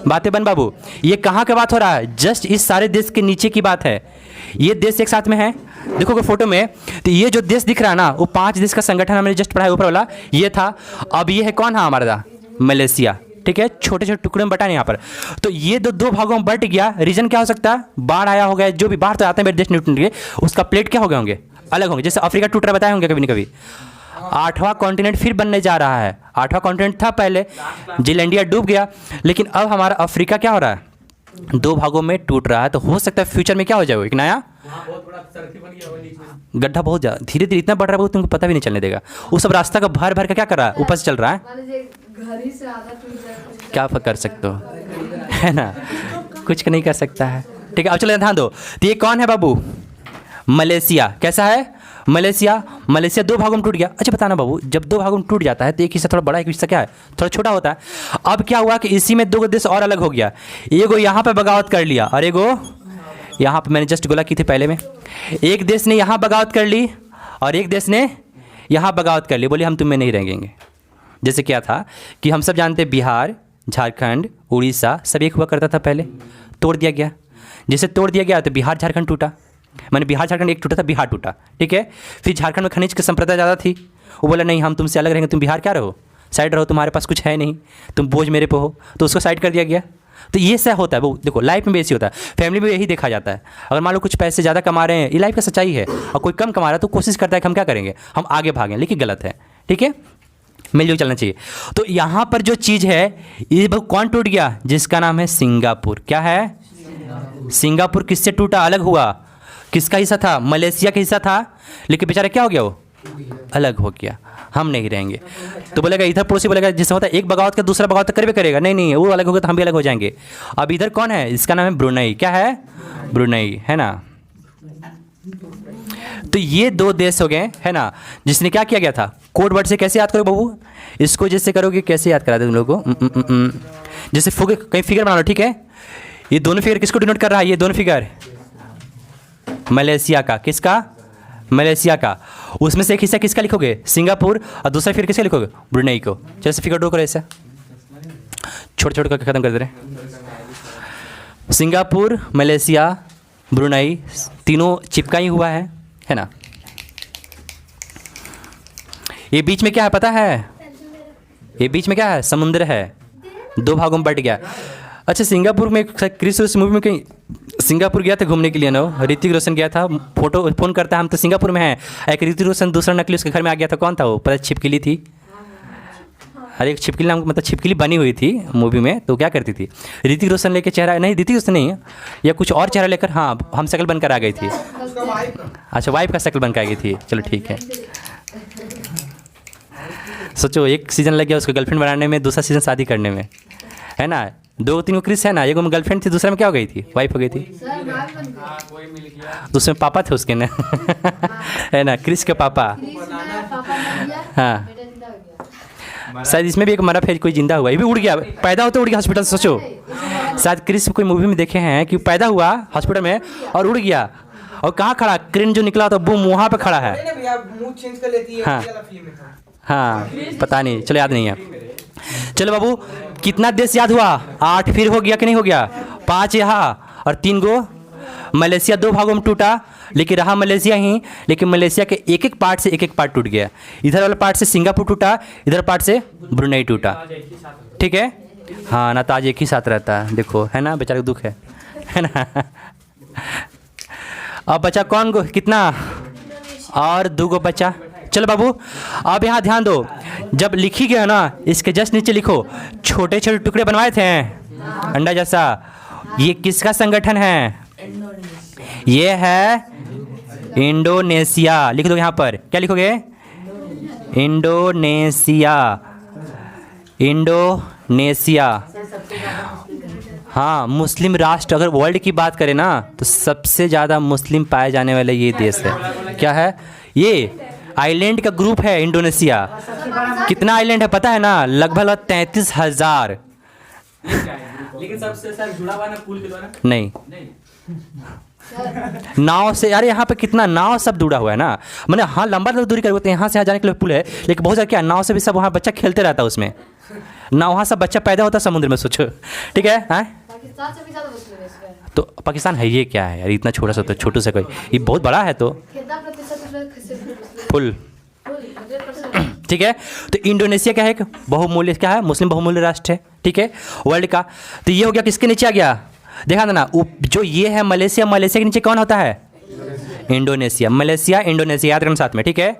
बातें बन बाबू। ये कहाँ का बात हो रहा है? जस्ट इस सारे देश के नीचे की बात है। ये देश एक साथ में है, देखोगे फोटो में तो ये जो देश दिख रहा है ना, वो 5 देश का संगठन हमने जस्ट पढ़ा ऊपर वाला, ये था। अब ये है कौन? है हमारा मलेशिया, ठीक है। छोटे छोटे टुकड़े में बटा नहीं यहाँ पर। तो ये 2 भागों में बट गया। रीजन क्या हो सकता है? बाढ़ आया होगा, जो भी बाढ़ तो आते हैं मेरे देश में टूट गए, उसका प्लेट क्या हो गए होंगे? अलग होंगे। जैसे अफ्रीका टूट रहा बताए होंगे कभी न कभी। 8वां कॉन्टिनेंट फिर बनने जा रहा है। 8वां कॉन्टिनेंट था पहले, जिलैंडिया डूब गया, लेकिन अब हमारा अफ्रीका क्या हो रहा है? 2 भागों में टूट रहा है। तो हो सकता है फ्यूचर में क्या हो जाए? एक नया बहुत बड़ा सर्किल बन गया होगा बीच में। गड्ढा बहुत ज़्यादा धीरे धीरे इतना बढ़ रहा है वो तुमको पता भी नहीं चलने देगा। वो सब रास्ता का भर भर का क्या कर रहा है? ऊपर से चल रहा है। घर ही से आधा टूट जाए, क्या कर सकते हो, है ना। कुछ नहीं कर सकता है, ठीक है। अब चलो ध्यान दो। तो ये कौन है बाबू? मलेशिया। कैसा है? मलेशिया। मलेशिया 2 भागों में टूट गया। अच्छा बताना बाबू, जब 2 भागों में टूट जाता है तो एक हिस्सा थोड़ा बड़ा, एक हिस्सा क्या है? थोड़ा छोटा होता है। अब क्या हुआ कि इसी में 2 देश और अलग हो गया। एगो यहाँ पे बगावत कर लिया और एगो यहाँ पे, मैंने जस्ट गोला की थी पहले में। एक देश ने यहाँ बगावत कर ली और एक देश ने यहाँ बगावत कर ली, बोले हम तुम्हें नहीं रहेंगे। जैसे क्या था कि हम सब जानते बिहार, झारखंड, उड़ीसा सब एक हुआ करता था पहले, तोड़ दिया गया। जैसे तोड़ दिया गया तो बिहार झारखंड टूटा, मैंने बिहार झारखंड एक टूटा था, बिहार टूटा, ठीक है। फिर झारखंड में खनिज की संप्रदाय ज़्यादा थी, वो बोला नहीं हम तुमसे अलग रहेंगे, तुम बिहार क्या रहो, साइड रहो, तुम्हारे पास कुछ है नहीं, तुम बोझ मेरे पे हो, तो उसको साइड कर दिया गया। तो ये ऐसा होता है वो, देखो लाइफ में भी ऐसी होता है, फैमिली में यही देखा जाता है। अगर मान लो कुछ पैसे ज़्यादा कमा रहे हैं, ये लाइफ का सच्चाई है, और कोई कम कमा रहा है तो कोशिश करता है कि हम क्या करेंगे, हम आगे भागें, लेकिन गलत है, ठीक है, मिलजुल चलना चाहिए। तो यहाँ पर जो चीज़ है ये कौन टूट गया? जिसका नाम है सिंगापुर। क्या है? सिंगापुर किससे टूटा, अलग हुआ? किसका हिस्सा था? मलेशिया का हिस्सा था, लेकिन बेचारा क्या हो गया, वो अलग हो गया, हम नहीं रहेंगे। तो बोलेगा इधर पड़ोसी बोलेगा, जिससे होता है एक बगावत का दूसरा बगावत करबे करेगा, नहीं नहीं वो अलग होगा तो हम भी अलग हो जाएंगे। अब इधर कौन है, इसका नाम है ब्रुनई। क्या है? ब्रुनई, है ना। तो ये दो देश हो गए, है ना, जिसने क्या किया गया था। कोड वर्ड से कैसे याद करो बाबू, इसको जैसे करोगे कैसे याद करा दे तुम लोगों को, जैसे कहीं फिगर बना लो, ठीक है। ये दोनों फिगर किसको डिनोट कर रहा है, ये दोनों फिगर मलेशिया का, किसका? मलेशिया का। उसमें से एक हिस्सा किसका लिखोगे, सिंगापुर, और दूसरा फिर किसका लिखोगे, ब्रुनई को। जैसे फिगर ड्रॉ करो ऐसा, छोटे छोटे करके खत्म कर दे रहे। सिंगापुर, मलेशिया, ब्रुनई, तीनों चिपका ही हुआ है ना। ये बीच में क्या है पता है, ये बीच में क्या है, समुद्र है, दो भागों में बट गया। अच्छा, सिंगापुर में क्रिस उस मूवी में कहीं सिंगापुर गया था घूमने के लिए ना, ऋतिक रोशन गया था, फोन करता है हम तो सिंगापुर में हैं। एक ऋतिक रोशन दूसरा नकली उसके घर में आ गया था, कौन था वो पता? छिपकली थी। अरे एक छिपकली नाम, मतलब छिपकली बनी हुई थी मूवी में, तो क्या करती थी, ऋतिक रोशन लेके चेहरा, नहीं ऋतिक रोशन नहीं, या कुछ और चेहरा लेकर, हाँ हम शक्ल बनकर आ गई थी। अच्छा, वाइफ का शक्ल बनकर आ गई थी, चलो ठीक है। सोचो एक सीज़न लग गया उसको गर्लफ्रेंड बनाने में, दूसरा सीज़न शादी करने में, है ना। दो तीन क्रिस है ना, एक में गर्लफ्रेंड थी, दूसरा में क्या हो गई थी, वाइफ हो गई थी। दूसरे में पापा थे उसके ना है ना, क्रिस के पापा। हाँ, शायद इसमें भी एक मरा फिर कोई जिंदा हुआ, ये भी उड़ गया, पैदा होते उड़ गया हॉस्पिटल से। सोचो, शायद क्रिस कोई मूवी में देखे हैं कि पैदा हुआ हॉस्पिटल में और उड़ गया, और कहाँ खड़ा, क्रेन जो निकला था बूम वहाँ पे खड़ा है। हाँ हाँ, पता नहीं, चलो याद नहीं है। चलो बाबू, कितना देश याद हुआ, 8 फिर हो गया कि नहीं हो गया, 5 यहाँ और 3 गो मलेशिया। 2 भागों में टूटा, लेकिन रहा मलेशिया ही, लेकिन मलेशिया के एक एक पार्ट से एक एक पार्ट टूट गया। इधर वाला पार्ट से सिंगापुर टूटा, इधर पार्ट से ब्रुनई टूटा, ठीक है। हाँ ना, तो आज एक ही साथ रहता है, देखो है ना, बेचारे को दुख है ना। अब बचा कौन गो, कितना, और 2 गो बचा। चलो बाबू, अब यहाँ ध्यान दो, जब लिखी गया ना, इसके जस्ट नीचे लिखो, छोटे छोटे टुकड़े बनवाए थे अंडा जैसा, ये किसका संगठन है, ये है इंडोनेशिया। लिख दो यहाँ पर, क्या लिखोगे, इंडोनेशिया, इंडोनेशिया। हाँ, मुस्लिम राष्ट्र, अगर वर्ल्ड की बात करें ना, तो सबसे ज़्यादा मुस्लिम पाए जाने वाला ये देश है। क्या है ये, आइलैंड का ग्रुप है इंडोनेशिया। कितना आइलैंड है पता है ना, लगभग 33,000। लेकिन सबसे सर जुड़ा हुआ ना पुल के द्वारा, नहीं नाव से, अरे यहाँ पे कितना नाव सब जुड़ा हुआ है ना, मैंने हाँ लंबा दूरी कर, यहाँ से यहाँ जाने के लिए पुल है, लेकिन बहुत सारा क्या नाव से भी सब वहाँ बच्चा खेलते रहता है उसमें ना, वहाँ सब बच्चा पैदा होता है समुद्र में, सोचो, ठीक है। पाकिस्तान से भी ज्यादा मुस्लिम है इसमें। तो पाकिस्तान है ये क्या है यार, इतना छोटा सा, तो छोटू सा कोई, ये बहुत बड़ा है तो कितना प्रतिशत इसमें फुल, 100%। ठीक है। तो इंडोनेशिया क्या है, एक बहुमूल्य, क्या है, मुस्लिम बहुमूल्य राष्ट्र है, ठीक है, वर्ल्ड का। तो ये हो गया, किसके नीचे आ गया, देखा था ना, जो ये है मलेशिया, मलेशिया के नीचे कौन होता है, इंडोनेशिया। मलेशिया इंडोनेशिया याद रखना साथ में, ठीक है।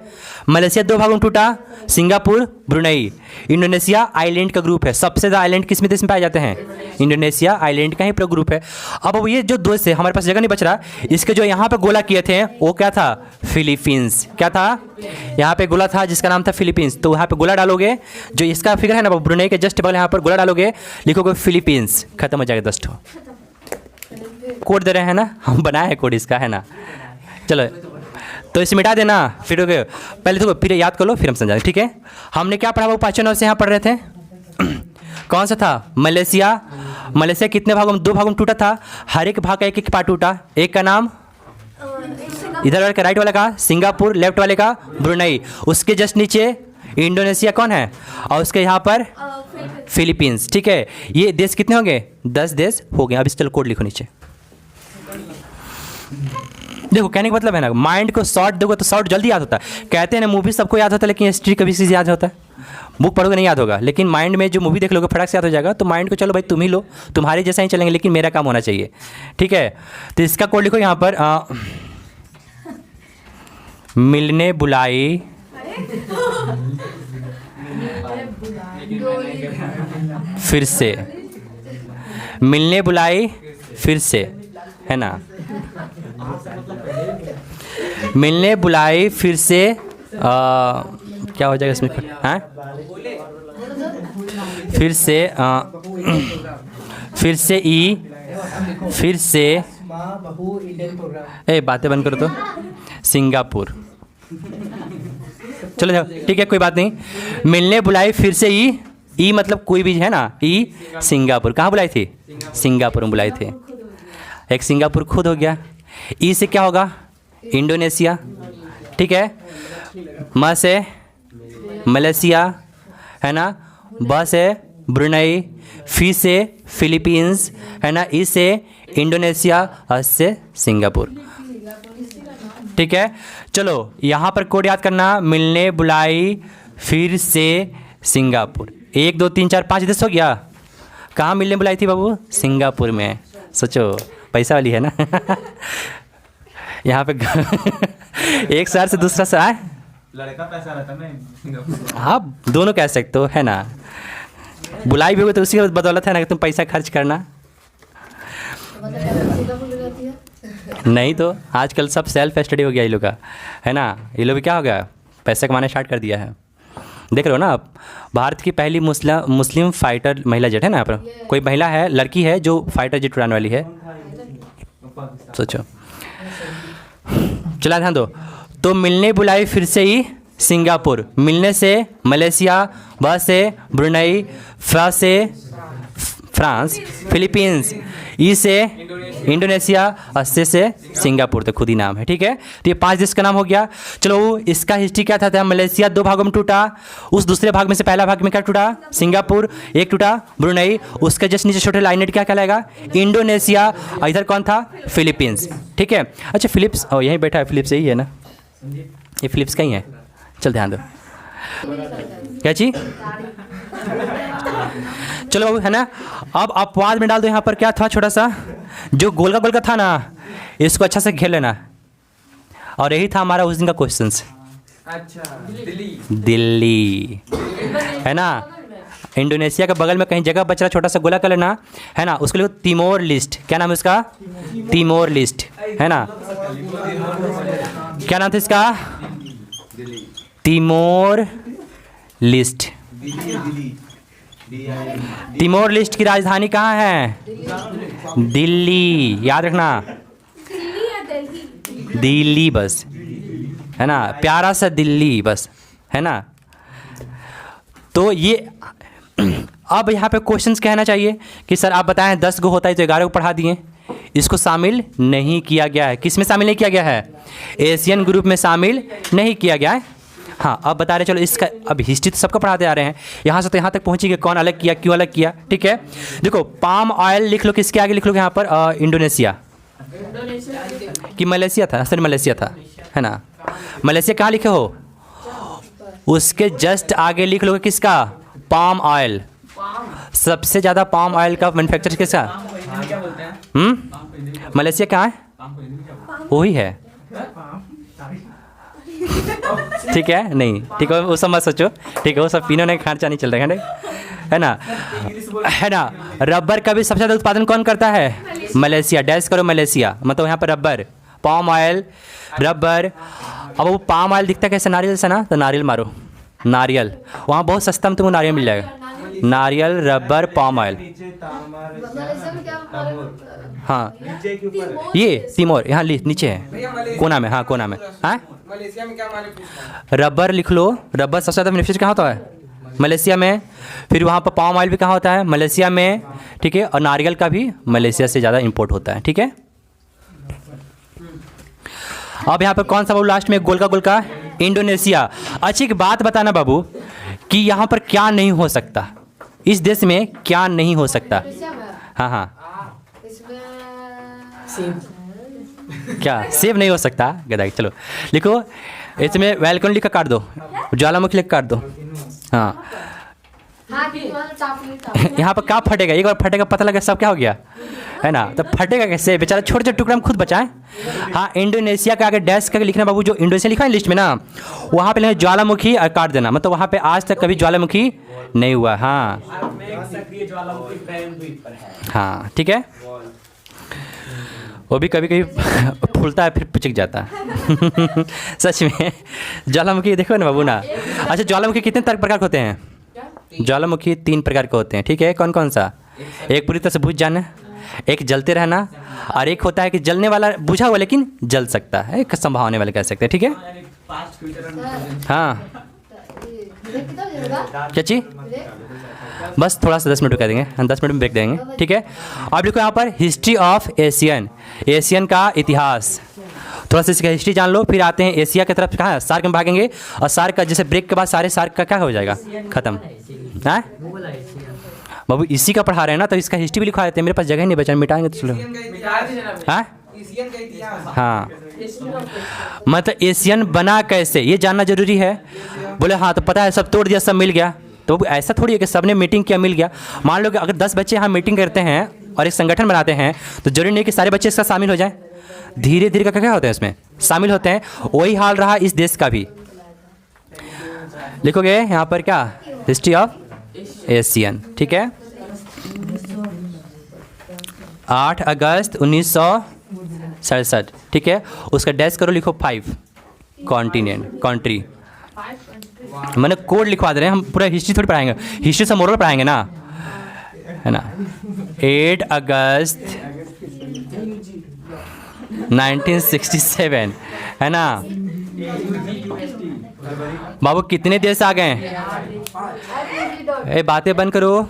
मलेशिया 2 भागों में टूटा, सिंगापुर, ब्रुनई। इंडोनेशिया आइलैंड का ग्रुप है, सबसे ज़्यादा आइलैंड किस में देश में पाए जाते हैं, इंडोनेशिया आइलैंड का ही पूरा ग्रुप है। अब ये जो देश है, हमारे पास जगह नहीं बच रहा, इसके जो यहाँ पे गोला किए थे वो क्या था, फिलीपींस। क्या था, यहाँ पे गोला था जिसका नाम था फिलीपींस। तो यहाँ पे गोला डालोगे, जो इसका फिगर है ना ब्रुनई के जस्ट बगल, यहाँ पर गोला डालोगे, लिखोगे फिलीपींस, खत्म हो जाएगा 10 ठो। कोड दे रहे हैं ना, हम बनाए हैं कोड इसका, है ना। चलो तो इसे मिटा देना, फिर हो गए, पहले तो फिर याद कर लो, फिर हम समझाएं, ठीक है। हमने क्या पढ़ा, वो 5 से यहाँ पढ़ रहे थे कौन सा था, मलेशिया। मलेशिया कितने भागों में, 2 भागों में टूटा था, हर एक भाग का एक एक पार्ट टूटा। एक का नाम, इधर वाले का, राइट वाले का सिंगापुर, लेफ्ट वाले का ब्रुनई, उसके जस्ट नीचे इंडोनेशिया कौन है, और उसके यहाँ पर फिलीपींस, ठीक है। ये देश कितने हो गए, 10 देश हो गए। अब इस चलो कोड लिखो नीचे। देखो कहने का मतलब है ना, माइंड को शॉर्ट दोगे तो शॉर्ट जल्दी याद होता है। कहते हैं ना मूवी सबको याद होता है, लेकिन हिस्ट्री कभी चीज़ याद होता है, बुक पढ़ोगे नहीं याद होगा, लेकिन माइंड में जो मूवी देख लोगे फटाक से याद हो जाएगा। तो माइंड को चलो भाई तुम ही लो, तुम्हारे जैसा ही चलेंगे, लेकिन मेरा काम होना चाहिए, ठीक है। तो इसका कोड लिखो यहाँ पर, मिलने बुलाई फिर से, मिलने बुलाई फिर से, है ना। मिलने बुलाई फिर से क्या हो जाएगा इसमें, हाँ फिर से ई, फिर से बातें बंद करो तो सिंगापुर। चलो जाओ, ठीक है कोई बात नहीं। मिलने बुलाई फिर से ई मतलब कोई भी है ना, ई सिंगापुर। कहाँ बुलाई थी? सिंगापुर में बुलाई थी। एक सिंगापुर खुद हो गया। ई से क्या होगा? इंडोनेशिया, ठीक है। म से मलेशिया, है ना। ब से ब्रुनई, फी से फिलीपींस, है ना। ई से इंडोनेशिया, अस से सिंगापुर, ठीक है। चलो यहाँ पर कोड याद करना, मिलने बुलाई फिर से सिंगापुर। 1 2 3 4 5 देश हो गया। कहाँ मिलने बुलाई थी बाबू? सिंगापुर में। सोचो पैसा वाली है ना। यहाँ पे एक शहर से दूसरा शहर आए, लड़का पैसा रहता है। हाँ दोनों कह सकते हो, है ना। बुलाई भी हुई तो उसी की बदौलत है ना कि तुम पैसा खर्च करना। मतलब सिंगापुर में रहती है। नहीं तो आजकल सब सेल्फ स्टडी हो गया ये लोग का, है ना। ये लोग क्या हो गया, पैसा कमाना स्टार्ट कर दिया है। देख रहे हो ना आप, भारत की पहली मुस्लिम फाइटर महिला जेट है ना। यहाँ पर कोई महिला है, लड़की है जो फाइटर जेट उड़ाने वाली है। सोचो, चला ध्यान दो। तो मिलने बुलाई फिर से ही सिंगापुर, मिलने से मलेशिया, ब से ब्रुनई, फ से फ्रांस, फिलीपींस, ई से इंडोनेशिया, अस्से से सिंगापुर। तो खुद ही नाम है, ठीक है। तो ये 5 देश का नाम हो गया। चलो इसका हिस्ट्री क्या था? मलेशिया 2 भागों में टूटा। उस दूसरे भाग में से पहला भाग में क्या टूटा? सिंगापुर। एक टूटा ब्रुनई, उसके जस्ट नीचे छोटे लाइनेट क्या कहलाएगा? इंडोनेशिया। और इधर कौन था? फिलीपींस, ठीक है। अच्छा फिलिप्स, यहीं बैठा है, फिलिप्स यही है ना, ये फिलिप्स का ही है। चल ध्यान दो, क्या चीज? चलो बाबू, है ना। अब अपवाद में डाल दो। यहाँ पर क्या था? छोटा सा जो गोल का था ना, इसको अच्छा से घेर लेना। और यही था हमारा उस दिन का क्वेश्चन। अच्छा, दिल्ली, है ना। इंडोनेशिया के बगल में कहीं जगह बच रहा, छोटा सा गोला कर लेना, है ना। उसको लिखो तिमोर लिस्ट। क्या नाम है उसका? तिमोर लिस्ट, है ना। क्या नाम था इसका? Timor list. तिमोर लिस्ट की राजधानी कहाँ है? दिल्ली। याद रखना, दिल्ली बस, है ना। प्यारा सा दिल्ली बस, है ना। तो ये अब यहाँ पे क्वेश्चंस कहना चाहिए कि सर आप बताएं 10 गो होता है तो 11 को पढ़ा दिए। इसको शामिल नहीं किया गया है। किस में शामिल नहीं किया गया है? एशियन ग्रुप में शामिल नहीं किया गया है। हाँ अब बता रहे, चलो इसका अब हिस्ट्री तो सबको पढ़ाते आ रहे हैं। यहाँ से तो यहाँ तक पहुँची कि कौन अलग किया, क्यों अलग किया, ठीक है। देखो पाम ऑयल लिख लो, किसके आगे लिख लो यहाँ पर? इंडोनेशिया कि मलेशिया था? सर मलेशिया था, है ना। मलेशिया कहाँ लिखे हो? उसके जस्ट आगे लिख लो किसका? Palm oil. सबसे ज़्यादा पाम ऑयल का मैन्युफैक्चर किसका? क्या बोलते हैं? मलेशिया कहाँ है? वही है, ठीक है। नहीं ठीक है, वो सब मत सोचो, ठीक है। वो सब पीने का खर्चा नहीं चल रहा है ना, है ना। रबर का भी सबसे ज़्यादा उत्पादन कौन करता है? मलेशिया। डैश करो मलेशिया, मतलब यहाँ पर रबर, पाम ऑयल, रबर। अब वो पाम ऑयल दिखता कैसे? नारियल से ना, तो नारियल मारो, नारियल। वहाँ बहुत सस्ता में तुमको नारियल मिल जाएगा। नारियल, रबर, पाम ऑयल। मलेशिया में क्या हाँ ये तिमोर यहाँ नीचे है, कोना में। हाँ कोना में। हाँ मलेशिया में क्या माने पूछना? रबर लिख लो। रबर सबसे ज़्यादा मैन्युफैक्चर कहाँ होता है? मलेशिया में। फिर वहाँ पर पाम ऑयल भी कहाँ होता है? मलेशिया में, ठीक है। और नारियल का भी मलेशिया से ज़्यादा इंपोर्ट होता है, ठीक है। अब यहाँ पर कौन सा बाबू लास्ट में? गोल का इंडोनेशिया। अच्छी एक बात बताना बाबू कि यहाँ पर क्या नहीं हो सकता, इस देश में क्या नहीं हो सकता? हाँ हाँ क्या सेब नहीं हो सकता? गदा चलो लिखो इसमें वेलकम लिख कर काट दो, ज्वालामुखी लिख काट दो। हाँ यहाँ पर क्या फटेगा? एक बार फटेगा पता लगा सब क्या हो गया, है ना। तो फटेगा कैसे? बेचारा छोटे छोटे टुकड़े में खुद बचाएं। हाँ इंडोनेशिया का आगे डैश करके लिखना बाबू, जो इंडोनेशिया लिखा है लिस्ट में ना, वहाँ पे लिखना ज्वालामुखी और काट देना, मतलब वहाँ पे आज तक कभी ज्वालामुखी नहीं हुआ। हाँ हाँ ठीक है, वो भी कभी कभी फूलता है फिर पिचक जाता है सच में। ज्वालामुखी देखो ना बाबू ना। अच्छा, ज्वालामुखी कितने प्रकार के होते हैं? ज्वालामुखी 3 प्रकार के होते हैं, ठीक है। कौन कौन सा? एक पूरी तरह से बुझ जाना, एक जलते रहना, और एक होता है कि जलने वाला बुझा हुआ लेकिन जल सकता है, एक संभावने वाले कह सकते हैं, ठीक है। हाँ ब्रेक कितना बजे होगा? क्या चीज? ब्रेक? बस थोड़ा सा 10 मिनट रुका देंगे, हम 10 मिनट में ब्रेक देंगे, ठीक है। अब लिखो यहाँ पर हिस्ट्री ऑफ एशियन, एशियन का इतिहास। थोड़ा सा इसका हिस्ट्री जान लो, फिर आते हैं एशिया की तरफ। कहाँ सार्क में भागेंगे, और सार्क का जैसे ब्रेक के बाद सारे सार्क का क्या हो जाएगा, खत्म। हाँ बाबू इसी का पढ़ा रहे हैं ना, तो इसका हिस्ट्री भी लिखवा देते हैं। मेरे पास जगह नहीं बचा, मिटाएंगे तो चलो। हाँ हाँ, मतलब एशियन बना कैसे ये जानना जरूरी है। बोले हाँ तो पता है, सब तोड़ दिया, सब मिल गया। तो ऐसा थोड़ी है कि सबने मीटिंग किया मिल गया। मान लो कि अगर 10 बच्चे यहाँ मीटिंग करते हैं और एक संगठन बनाते हैं, तो जरूरी नहीं कि सारे बच्चे इसका शामिल हो जाएं। धीरे धीरे का क्या होता है, इसमें शामिल होते हैं। वही हाल रहा इस देश का भी। लिखोगे यहाँ पर क्या, हिस्ट्री ऑफ एशियन, ठीक है। 8 अगस्त 1967, ठीक है। उसका डैश करो, लिखो 5 कॉन्टिनेंट, कंट्री। मैंने कोड लिखवा दे रहे हैं, हम पूरा हिस्ट्री थोड़ी पढ़ाएंगे, हिस्ट्री से मोरल पढ़ाएंगे ना, है ना। 8 अगस्त 1967, है ना। बाबू कितने देश आ गए? ए बातें बंद करो,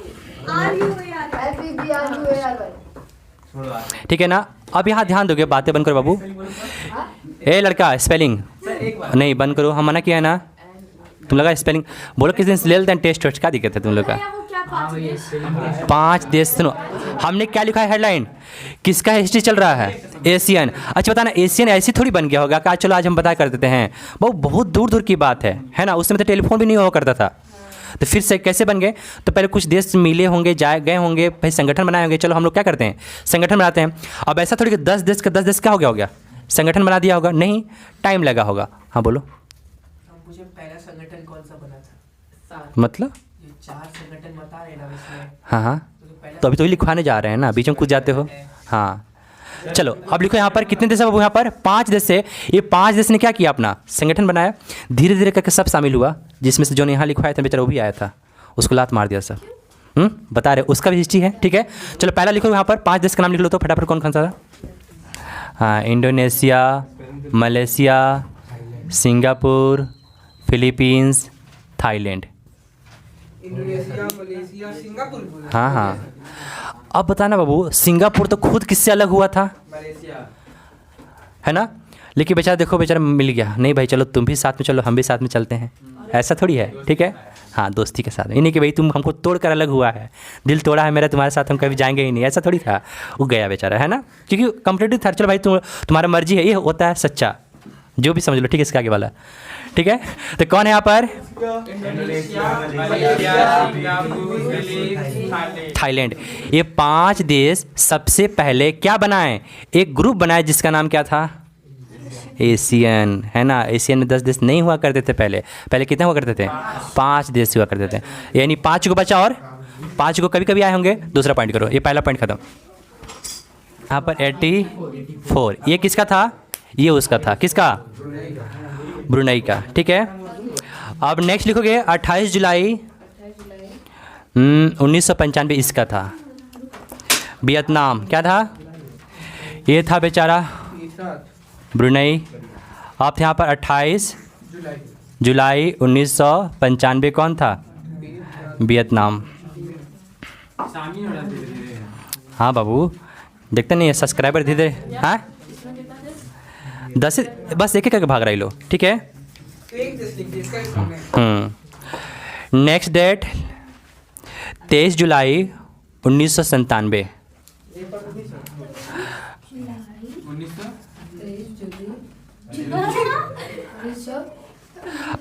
ठीक है ना। अब यहाँ ध्यान दोगे, बातें बंद करो बाबू। ए लड़का, स्पेलिंग नहीं बंद करो, हम मना किया है ना। तुम लगा स्पेलिंग बोलो, किस दिन ले लेते हैं टेस्ट वेस्ट, क्या दिक्कत है तुम लोग का? 5 देश। सुनो हमने क्या लिखा है हेडलाइन, किसका हिस्ट्री चल रहा है, एशियन। अच्छा बताना, एशियन ऐसी थोड़ी बन गया होगा कि चलो आज हम बता कर देते हैं। वो बहुत दूर दूर की बात है ना। उस समय तो टेलीफोन भी नहीं हुआ करता था, तो फिर से कैसे बन गए? तो पहले कुछ देश मिले होंगे, जाए गए होंगे, भाई संगठन बनाए होंगे। चलो हम लोग क्या करते हैं, संगठन बनाते हैं। अब ऐसा थोड़ी कि 10 देश का 10 देश क्या हो गया संगठन बना दिया होगा, नहीं, टाइम लगा होगा। हाँ बोलो। मुझे पहला संगठन कौन सा बना था? मतलब ये 4 संगठन बता रहे ना इसमें। हाँ हाँ, तो अभी तो लिखवाने जा रहे हैं ना, बीच में कूद जाते हो। हाँ चलो अब लिखो यहाँ पर कितने देश है बाबू, यहाँ पर 5 देश से। ये 5 देश ने क्या किया, अपना संगठन बनाया। धीरे धीरे करके सब शामिल हुआ, जिसमें से जो ने यहाँ लिखवाया था बेचारा वो भी आया था, उसको लात मार दिया सब। बता रहे, उसका भी हिस्ट्री है, ठीक है। चलो पहला लिखो यहाँ पर 5 देश का नाम लिख लो तो फटाफट, कौन कौन सा था? हाँ, Indonesia, Malaysia, Singapore, Philippines, Thailand. Indonesia, Malaysia, Singapore. हाँ हाँ, अब बताना बाबू, सिंगापुर तो खुद किससे अलग हुआ था, मलेशिया, है ना। लेकिन बेचारा देखो, बेचारा मिल गया। नहीं भाई चलो तुम भी साथ में चलो, हम भी साथ में चलते हैं, ऐसा थोड़ी है, ठीक है। हाँ दोस्ती के साथ, ये नहीं कि भाई तुम हमको तोड़ कर अलग हुआ है, दिल तोड़ा है मेरा तुम्हारे साथ, हम कभी जाएंगे ही नहीं, ऐसा थोड़ी था। वो गया बेचारा, है ना, क्योंकि कंप्लीटली था। चलो भाई तुम्हारा मर्जी है, ये होता है सच्चा, जो भी समझ लो, ठीक है। इसके आगे वाला, ठीक है। तो कौन है यहाँ पर? थाईलैंड। ये 5 देश सबसे पहले क्या बनाए, एक ग्रुप बनाए जिसका नाम क्या था, एशियन, है ना। एशियन में 10 देश नहीं हुआ करते थे पहले। पहले कितने हुआ करते थे? 5 देश हुआ करते थे, यानी 5 को बचा, और 5 को कभी कभी आए होंगे। दूसरा पॉइंट करो, ये पहला पॉइंट खत्म। यहाँ पर 84, ये किसका था, ये उसका था, किसका, ब्रुनई का, ठीक है। अब नेक्स्ट लिखोगे 28 जुलाई 1995, इसका था वियतनाम। क्या था, ये था बेचारा ब्रुनई। अब यहाँ पर 28 जुलाई 1995 कौन था, वियतनाम। हाँ बाबू, देखते नहीं है सब्सक्राइबर धीरे धीरे। हाँ 10 बस एक एक करके भाग रही लो, ठीक है। नेक्स्ट डेट 23 जुलाई 1997।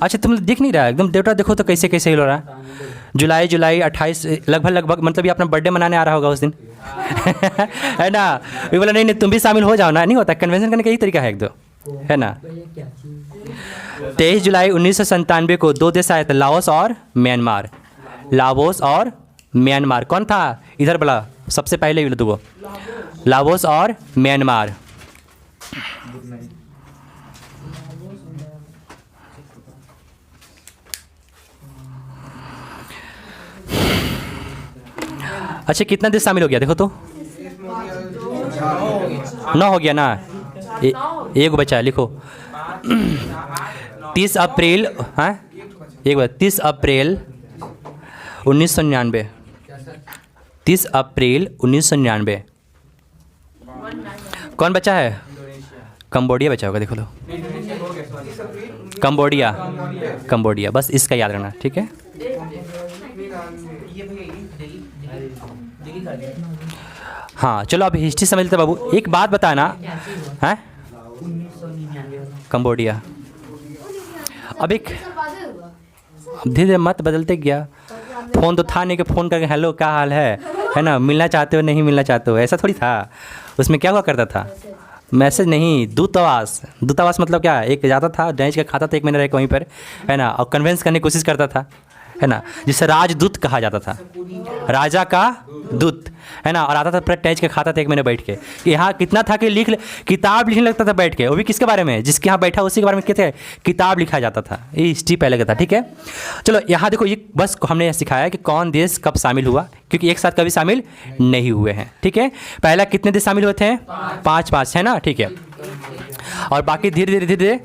अच्छा तुम दिख नहीं रहा एकदम, डेटा देखो तो कैसे कैसे हिल हो रहा है। जुलाई 28 लगभग मतलब ये अपना बर्थडे मनाने आ रहा होगा उस दिन है ना। ये बोला नहीं तुम भी शामिल हो जाओ ना, नहीं होता, कन्वेंशन करने का यही तरीका है एक दो, है ना। 23 जुलाई 1997 को 2 देश आए थे, लाओस और म्यांमार। लाओस और म्यांमार, कौन था इधर बोला सबसे पहले, ये दो, लाओस और म्यांमार। अच्छा कितना देश शामिल हो गया देखो तो 9 हो गया ना। एक बचा है लिखो 30 अप्रैल, हाँ एक बार 30 अप्रैल 1999, 30 अप्रैल 1999। कौन बचा है? कंबोडिया बचा होगा, देखो लो कंबोडिया, कंबोडिया, बस इसका याद रखना ठीक है। हाँ चलो अब हिस्ट्री समझ लेते बाबू। एक बात बताना है, कंबोडिया अब एक धीरे धीरे मत बदलते गया। फ़ोन तो था नहीं कि फ़ोन करके हेलो क्या हाल है ना, मिलना चाहते हो नहीं मिलना चाहते हो, ऐसा थोड़ी था। उसमें क्या हुआ करता था, मैसेज नहीं, दूतावास। दूतावास मतलब क्या, एक जाता था डैनिश का खाता था, एक महीने रह के वहीं पर है ना, और कन्वेंस करने की कोशिश करता था है ना, जिसे राजदूत कहा जाता था, राजा का दूत है ना। और आता था प्रत्येज के खाता था एक महीने बैठ के। यहाँ कितना था कि किताब लिखने लगता था बैठ के, वो भी किसके बारे में, जिसके यहाँ बैठा उसी के बारे में क्या थे, किताब लिखा जाता था। ये हिस्ट्री पहले का था ठीक है। चलो यहाँ देखो, ये बस हमने यह सिखाया कि कौन देश कब शामिल हुआ, क्योंकि एक साथ कभी शामिल नहीं हुए हैं ठीक है। पहला कितने देश शामिल हुए थे? 5 है ना ठीक है। और बाकी धीरे धीरे धीरे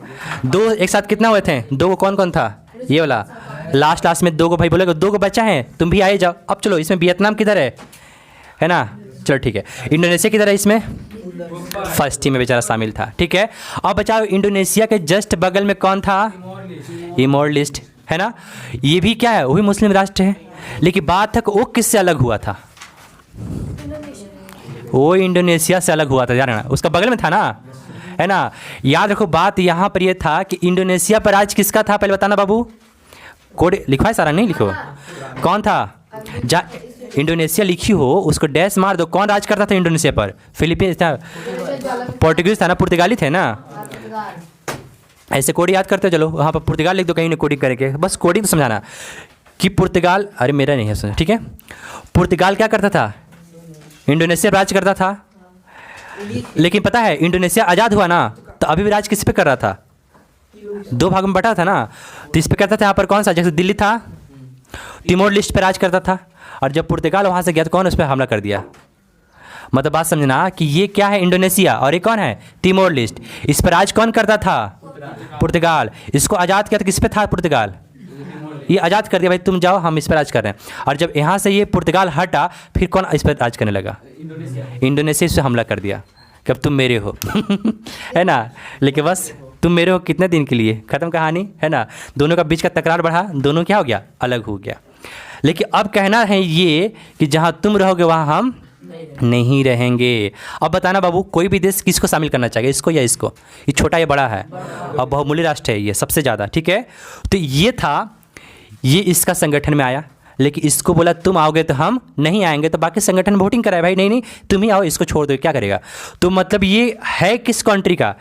2 एक साथ कितना हुए थे? 2 को कौन कौन था, ये वाला लास्ट में 2 को भाई बोलेगा 2 को बच्चा है, तुम भी आए जाओ। अब चलो इसमें वियतनाम किधर है ना, चलो ठीक है। इंडोनेशिया किधर है इसमें? फर्स्ट टीम में बेचारा शामिल था ठीक है। अब बचाओ इंडोनेशिया के जस्ट बगल में कौन था? तिमोर लेस्टे है ना। ये भी क्या है, वो भी मुस्लिम राष्ट्र है, लेकिन बात है कि वो किससे अलग हुआ था? वो इंडोनेशिया से अलग हुआ था, जाना उसका बगल में था ना है ना। याद रखो बात यहाँ पर ये था कि इंडोनेशिया पर राज किसका था, पहले बताना बाबू। कोड लिखवा है सारा, नहीं लिखो कौन था? इंडोनेशिया लिखी हो उसको डैश मार दो। कौन राज करता था इंडोनेशिया पर? फिलीपींस था, पोर्टुगीज था ना, पुर्तगाली थे ना। ऐसे कोड याद करते चलो, वहाँ पर पुर्तगाल लिख दो कहीं ना, कोडिंग करके बस कोडिंग तो समझाना कि पुर्तगाल, अरे मेरा नहीं है सुन ठीक है। पुर्तगाल क्या करता था? इंडोनेशिया राज करता था, लेकिन पता है इंडोनेशिया आज़ाद हुआ ना तो अभी भी राज किस पे कर रहा था? 2 भाग में बटा था ना, तो इस पे करता था यहाँ पर कौन सा, जैसे दिल्ली था तिमोर लेस्टे पे राज करता था, और जब पुर्तगाल वहाँ से गया तो कौन उस पर हमला कर दिया। मतलब बात समझना कि ये क्या है इंडोनेशिया, और ये कौन है? Timor Leste. इस पर राज कौन करता था? पुर्तगाल। इसको आज़ाद किया तो किस पे था? पुर्तगाल। ये आज़ाद कर दिया भाई तुम जाओ हम इस पर राज कर रहे हैं। और जब यहाँ से ये पुर्तगाल हटा फिर कौन इस पर राज करने लगा? इंडोनेशिया। इस पर हमला कर दिया कि अब तुम मेरे हो है ना। लेकिन बस तुम मेरे हो कितने दिन के लिए, ख़त्म कहानी है ना। दोनों का बीच का तकरार बढ़ा, दोनों क्या हो गया? अलग हो गया। लेकिन अब कहना है ये कि जहाँ तुम रहोगे वहाँ हम नहीं रहेंगे। अब बताना बाबू, कोई भी देश किसको शामिल करना चाहिए, इसको या इसको? ये छोटा या बड़ा है? और बहुमूल्य राष्ट्र है ये सबसे ज़्यादा ठीक है। तो ये था, ये इसका संगठन में आया, लेकिन इसको बोला तुम आओगे तो हम नहीं आएंगे, तो बाकी संगठन वोटिंग कराए भाई नहीं नहीं तुम ही आओ, इसको छोड़ दो, क्या करेगा? तो मतलब ये है किस कंट्री का?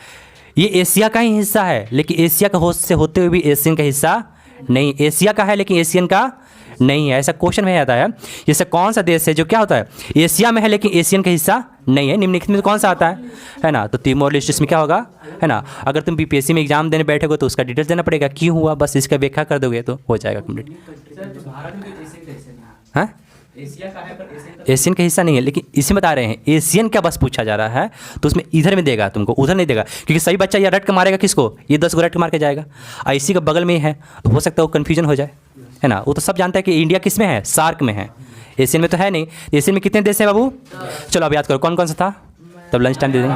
ये एशिया का ही हिस्सा है, लेकिन एशिया का होस्ट से होते हुए भी एशियन का हिस्सा नहीं। एशिया का है लेकिन एशियन का नहीं है, ऐसा क्वेश्चन में आता है। जैसे कौन सा देश है जो क्या होता है एशिया में है लेकिन एशियन का हिस्सा नहीं है, निम्नलिखित में तो कौन सा आता है ना। तो तिमोर लेस्टे इसमें क्या होगा है ना। अगर तुम बीपीएससी में एग्जाम देने बैठोगे तो उसका डिटेल्स देना पड़ेगा, क्यों हुआ, बस इसका व्याख्या कर दोगे तो हो जाएगा कंप्लीट। हाँ एशियन का हिस्सा नहीं है, लेकिन इसमें बता रहे हैं एशियन का बस पूछा जा रहा है, तो उसमें इधर में देगा तुमको, उधर नहीं देगा, क्योंकि सही बच्चा ये रट के मारेगा किसको, ये 10 को रट के मार के जाएगा। इसी का बगल में ही है, तो हो सकता है वो कन्फ्यूजन हो जाए है ना। वो तो सब जानता है कि इंडिया किस में है, सार्क में है, एशियन में तो है नहीं। एशियन में कितने देश हैं बाबू? चलो अब याद करो कौन कौन सा था, तब लंच टाइम दे देंगे।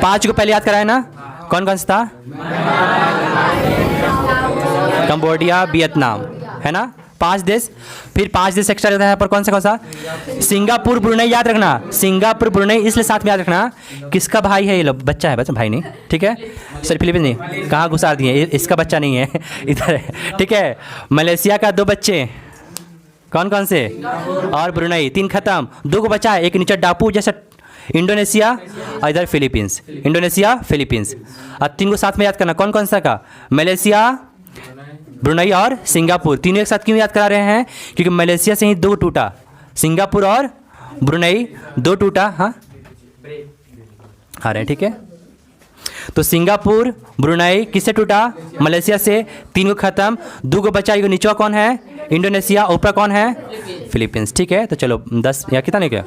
5 को पहले याद कराया ना, कौन कौन सा था? कंबोडिया, वियतनाम है ना, 5 देश। फिर 5 देश एक्स्ट्रा रहता है पर कौन सा? सिंगापुर, ब्रुनई याद रखना। सिंगापुर, ब्रुनई इसलिए साथ में याद रखना, किसका भाई है ये लोग? बच्चा है, बच्चा भाई नहीं ठीक है। सर फिलीपींस नहीं, कहाँ घुसा दिए, इसका बच्चा नहीं है इधर है ठीक है। मलेशिया का 2 बच्चे, कौन कौन से? और ब्रुनई, 3 खत्म। 2 को बचा है, एक नीचे डापू जैसा इंडोनेशिया और इधर फिलीपींस, इंडोनेशिया फिलीपींस। और 3 को साथ में याद करना, कौन कौन सा का? मलेशिया, ब्रुनई और सिंगापुर। तीनों एक साथ क्यों याद करा रहे हैं? क्योंकि मलेशिया से ही 2 टूटा, सिंगापुर और ब्रुनई 2 टूटा। हाँ आ रहे हैं, ठीक है। तो सिंगापुर, ब्रुनई किससे टूटा? मलेशिया से। 3 को खत्म, 2 को बचा। ये नीचवा कौन है? इंडोनेशिया। ऊपर कौन है? फिलीपींस, ठीक है। तो चलो 10 या कितना नहीं क्या